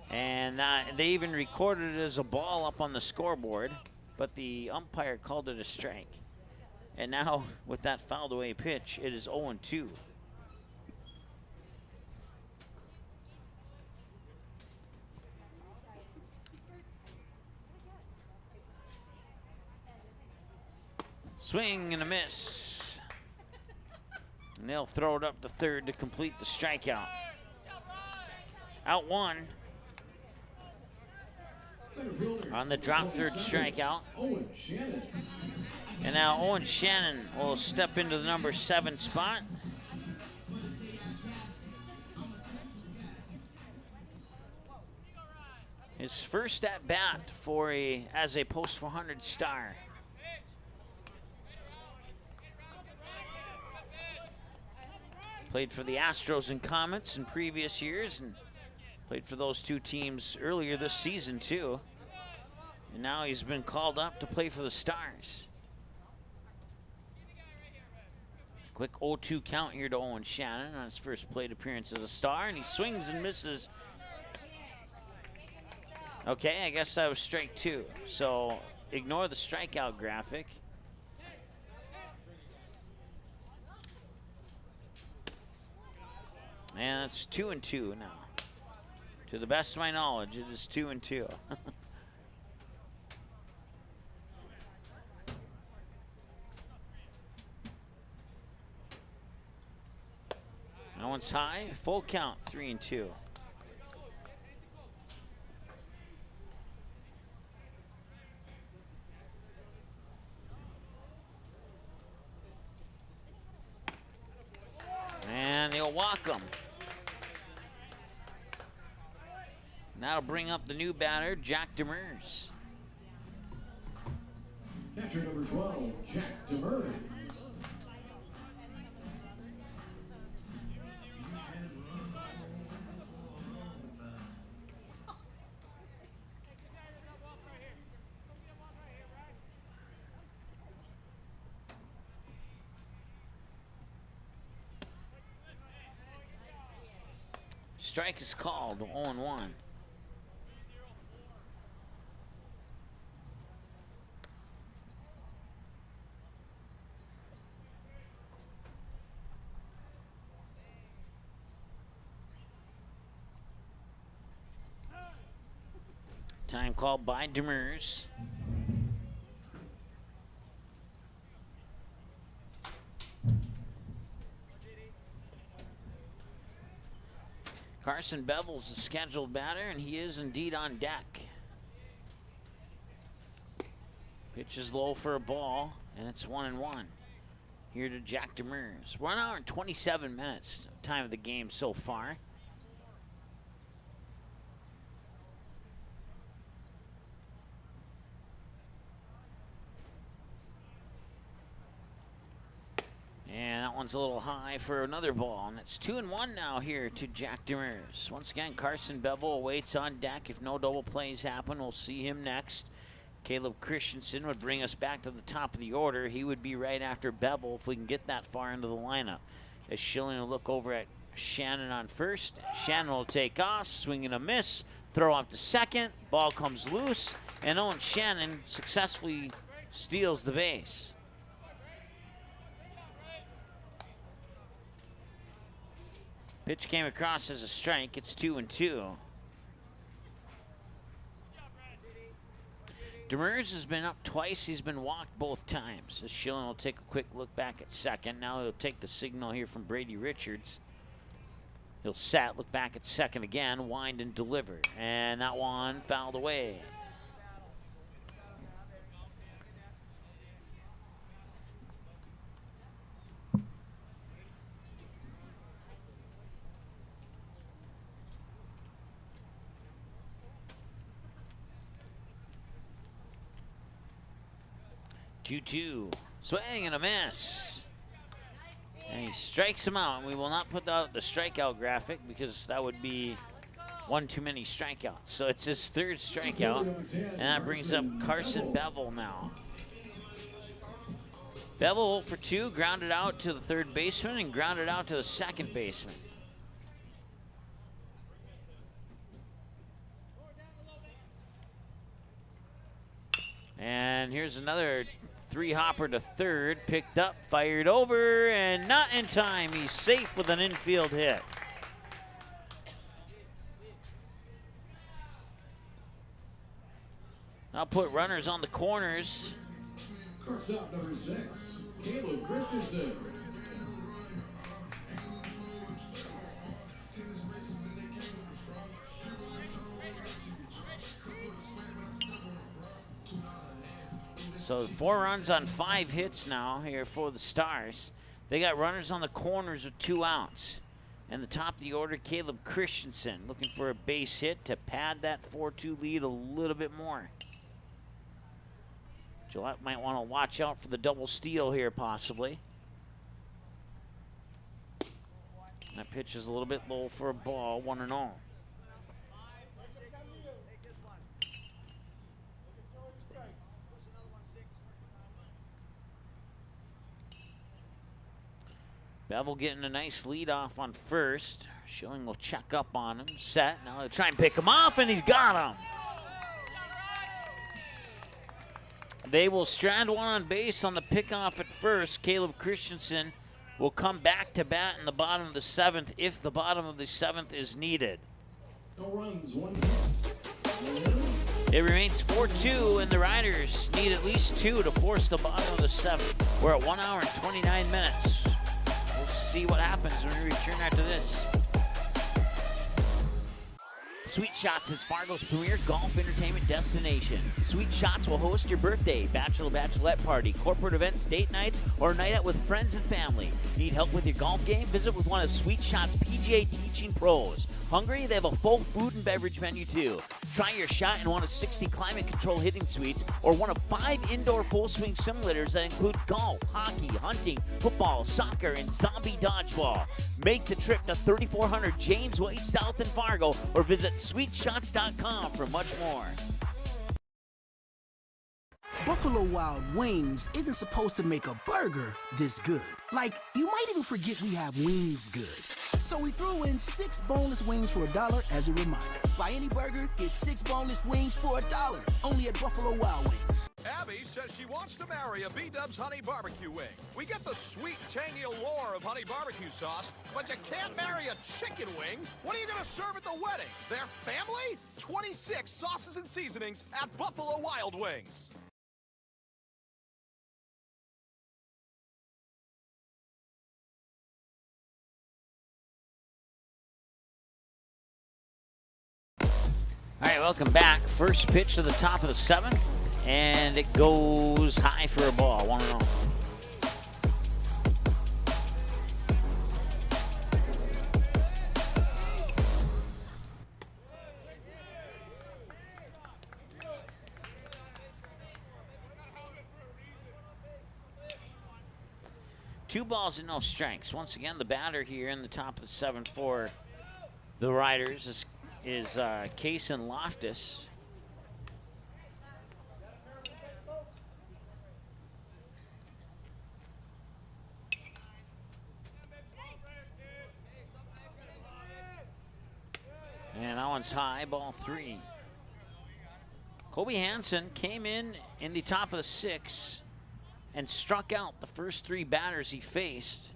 And they even recorded it as a ball up on the scoreboard. But the umpire called it a strike. And now, with that fouled away pitch, it is 0-2. Swing and a miss. And they'll throw it up to third to complete the strikeout. Out 1. On the drop third strikeout. And now Owen Shannon will step into the number 7 spot. His first at bat as a post 400 star. Played for the Astros and Comets in previous years and played for those 2 teams earlier this season, too. And now he's been called up to play for the Stars. Quick 0-2 count here to Owen Shannon on his first plate appearance as a Star, and he swings and misses. Okay, I guess that was strike 2. So ignore the strikeout graphic. And it's 2-2 now. To the best of my knowledge, it is 2-2. That one's high, full count, 3-2. And he'll walk him. That'll bring up the new batter, Jack Demers. Catcher number 12, Jack Demers. Strike is called, 0-1. Time called by Demers. Carson Bevel's a scheduled batter, and he is indeed on deck. Pitch is low for a ball, and it's 1-1. Here to Jack Demers. 1 hour and 27 minutes, time of the game so far. And that one's a little high for another ball. And it's 2-1 now here to Jack Demers. Once again, Carson Bevel awaits on deck. If no double plays happen, we'll see him next. Caleb Christensen would bring us back to the top of the order. He would be right after Bevel if we can get that far into the lineup. As Schilling will look over at Shannon on first. Shannon will take off, swing and a miss. Throw up to second. Ball comes loose. And Owen Shannon successfully steals the base. Pitch came across as a strike. It's 2-2. Demers has been up twice. He's been walked both times. So Schilling will take a quick look back at second. Now he'll take the signal here from Brady Richards. He'll set, look back at second again, wind and deliver. And that one fouled away. Two, swing and a miss. And he strikes him out. We will not put out the strikeout graphic because that would be one too many strikeouts. So it's his third strikeout, and that brings up Carson Bevel now. Bevel 0 for 2, grounded out to the third baseman and grounded out to the second baseman. And here's another three-hopper to third, picked up, fired over, and not in time. He's safe with an infield hit. I'll put runners on the corners. Shortstop number 6, Caleb Christensen. So 4 runs on 5 hits now here for the Stars. They got runners on the corners with 2 outs. And the top of the order, Caleb Christensen, looking for a base hit to pad that 4-2 lead a little bit more. Gillette might want to watch out for the double steal here, possibly. That pitch is a little bit low for a ball, 1-0. Bevel getting a nice lead off on first. Schilling will check up on him. Set. Now they'll try and pick him off, and he's got him. They will strand one on base on the pickoff at first. Caleb Christensen will come back to bat in the bottom of the 7th if the bottom of the 7th is needed. No runs, 1 It remains 4-2, and the Riders need at least 2 to force the bottom of the 7th. We're at 1 hour and 29 minutes. We'll see what happens when we return after this. Sweet Shots is Fargo's premier golf entertainment destination. Sweet Shots will host your birthday, bachelorette party, corporate events, date nights, or a night out with friends and family. Need help with your golf game? Visit with one of Sweet Shots' PGA teaching pros. Hungry? They have a full food and beverage menu too. Try your shot in one of 60 climate-controlled hitting suites or one of 5 indoor full-swing simulators that include golf, hockey, hunting, football, soccer, and zombie dodgeball. Make the trip to 3400 James Way South in Fargo or visit sweetshots.com for much more. Buffalo Wild Wings isn't supposed to make a burger this good. Like, you might even forget we have wings good. So we threw in 6 boneless wings for $1 as a reminder. Buy any burger, get 6 boneless wings for $1. Only at Buffalo Wild Wings. Abby says she wants to marry a B-Dubs honey barbecue wing. We get the sweet, tangy allure of honey barbecue sauce, but you can't marry a chicken wing. What are you going to serve at the wedding? Their family? 26 sauces and seasonings at Buffalo Wild Wings. All right, welcome back. First pitch to the top of the 7th, and it goes high for a ball, 1-0. Two balls and no strikes. Once again, the batter here in the top of the 7th for the Riders is Kaysen Loftus. And that one's high, ball 3. Kobe Hansen came in the top of the 6th and struck out the first 3 batters he faced.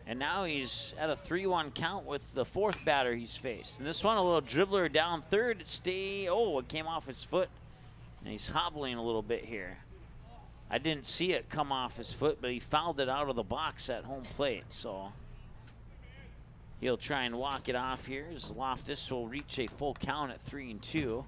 And now he's at a 3-1 count with the 4th batter he's faced. And this one, a little dribbler down third. It came off his foot. And he's hobbling a little bit here. I didn't see it come off his foot, but he fouled it out of the box at home plate. So he'll try and walk it off here as Loftus will reach a full count at 3-2.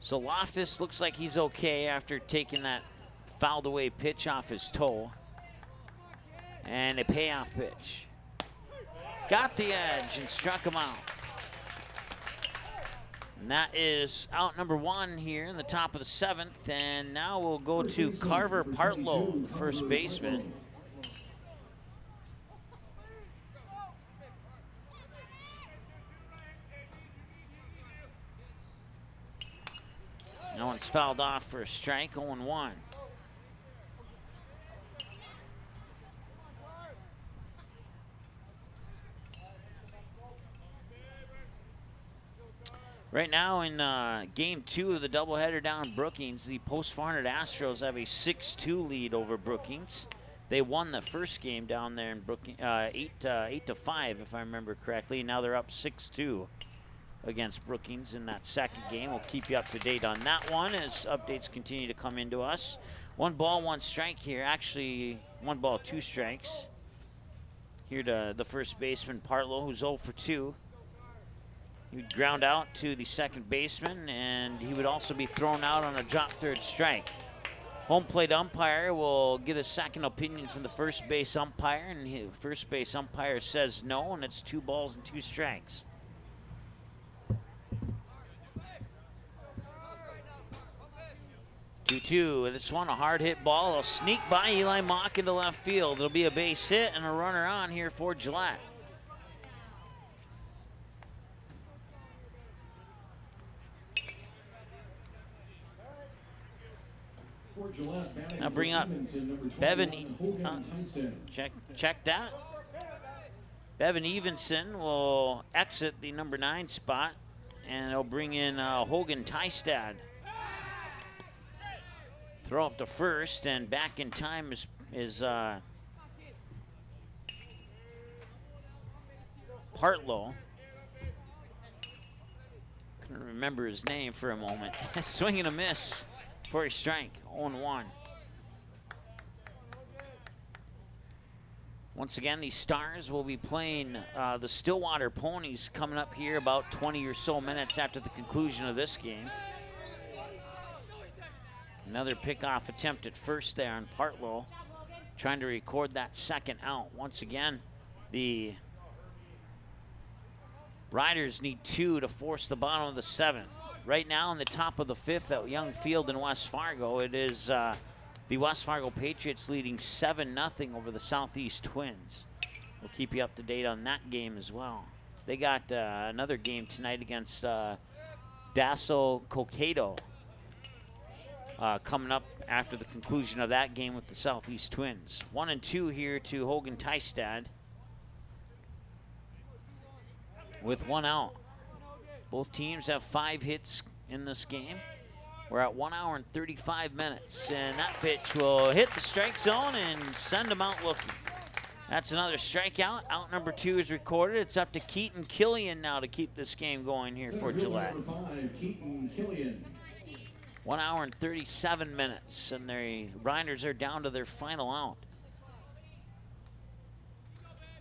So Loftus looks like he's okay after taking that fouled away pitch off his toe. And a payoff pitch. Got the edge and struck him out. And that is out number 1 here in the top of the 7th. And now we'll go to Carver Partlow, the first baseman. That one's fouled off for a strike, 0-1. Right now in game 2 of the doubleheader down in Brookings, the Post 400 Astros have a 6-2 lead over Brookings. They won the first game down there in Brookings, 8-5 if I remember correctly. Now they're up 6-2 against Brookings in that second game. We'll keep you up to date on that one as updates continue to come into us. 1 ball, 1 strike here. Actually, 1 ball, 2 strikes. Here to the first baseman, Partlow, who's 0 for 2. He would ground out to the second baseman, and he would also be thrown out on a drop third strike. Home plate umpire will get a second opinion from the first base umpire, and the first base umpire says no, and it's 2 balls and 2 strikes. 2-2. This one, a hard hit ball. It'll sneak by Eli Mock into left field. It'll be a base hit and a runner on here for Gillette. Now bring up Bevan. Check that. Bevan Evenson will exit the number 9 spot, and they'll bring in Hogan Tystad. Throw up to first, and back in time is Partlow. Couldn't remember his name for a moment. Swing and a miss for a strike, 0-1. Once again, the Stars will be playing the Stillwater Ponies coming up here about 20 or so minutes after the conclusion of this game. Another pickoff attempt at first there on Partlow, trying to record that second out. Once again, the Riders need 2 to force the bottom of the 7th. Right now in the top of the 5th at Young Field in West Fargo, it is the West Fargo Patriots leading 7-0 over the Southeast Twins. We'll keep you up to date on that game as well. They got another game tonight against Dasso Coquedo coming up after the conclusion of that game with the Southeast Twins. 1-2 here to Hogan Tystad with 1 out. Both teams have 5 hits in this game. We're at 1 hour and 35 minutes, and that pitch will hit the strike zone and send them out looking. That's another strikeout. Out number 2 is recorded. It's up to Keaton Killian now to keep this game going here for Gillette. 1 hour and 37 minutes, and the Riders are down to their final out.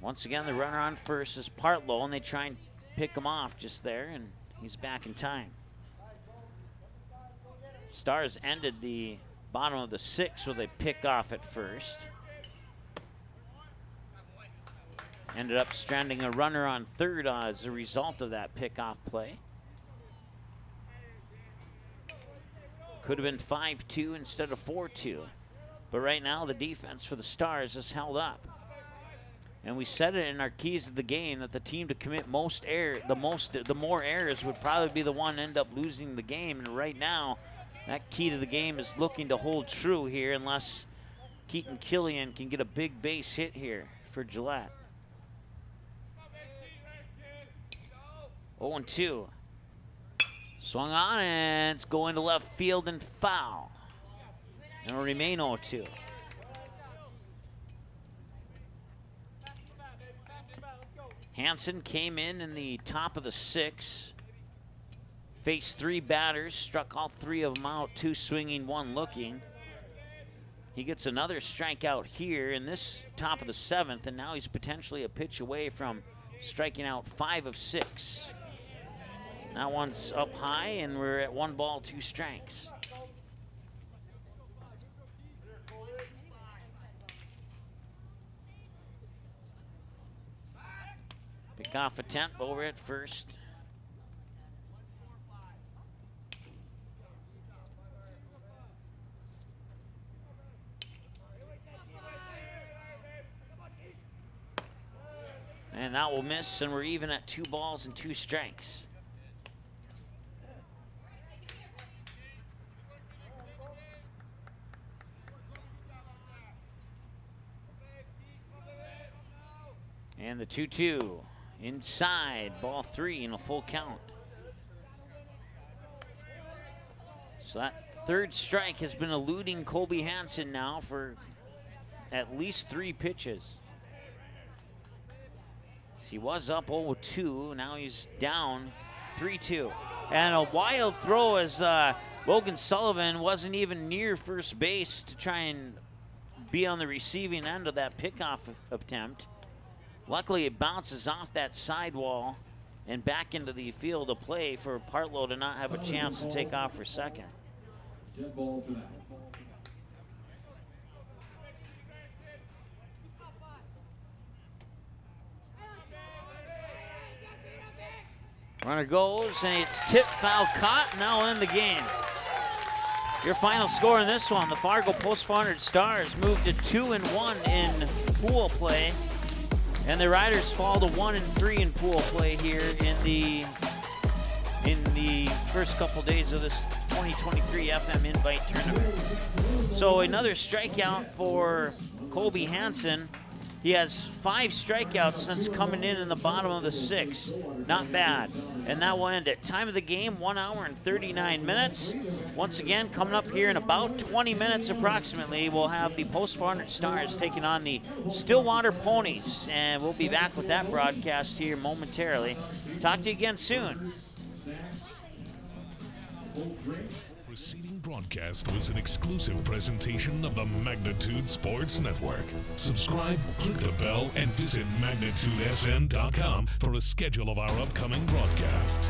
Once again, the runner on first is Partlow, and they try and pick him off just there, and he's back in time. Stars ended the bottom of the 6th with a pickoff at first. Ended up stranding a runner on third as a result of that pickoff play. Could have been 5-2 instead of 4-2. But right now the defense for the Stars is held up. And we said it in our keys of the game that the team to commit the more errors would probably be the one end up losing the game. And right now, that key to the game is looking to hold true here unless Keaton Killian can get a big base hit here for Gillette. 0-2. Swung on, and it's going to left field and foul. And it'll remain 0-2. Hansen came in the top of the 6th. Faced 3 batters, struck all 3 of them out, 2 swinging, 1 looking. He gets another strikeout here in this top of the 7th, and now he's potentially a pitch away from striking out 5 of 6. That one's up high, and we're at 1 ball, 2 strikes. Pickoff attempt over at first. And that will miss, and we're even at 2 balls and 2 strikes. And the 2-2 inside, ball 3 and a full count. So that third strike has been eluding Colby Hansen now for at least 3 pitches. He was up 0-2, now he's down 3-2. And a wild throw as Logan Sullivan wasn't even near first base to try and be on the receiving end of that pickoff attempt. Luckily, it bounces off that sidewall and back into the field of play for Partlow to not have a chance to take off for second. Dead ball for that. Runner goes, and it's tip, foul, caught, now in the game. Your final score in this one, the Fargo Post 400 Stars moved to 2-1 in pool play, and the Riders fall to 1-3 in pool play here in the first couple days of this 2023 FM Invite Tournament. So another strikeout for Colby Hansen. He has 5 strikeouts since coming in the bottom of the 6th. Not bad. And that will end it. Time of the game, 1 hour and 39 minutes. Once again, coming up here in about 20 minutes approximately, we'll have the Post 400 Stars taking on the Stillwater Ponies. And we'll be back with that broadcast here momentarily. Talk to you again soon. preceding broadcast was an exclusive presentation of the Magnitude Sports Network. Subscribe, click the bell, and visit magnitudesn.com for a schedule of our upcoming broadcasts.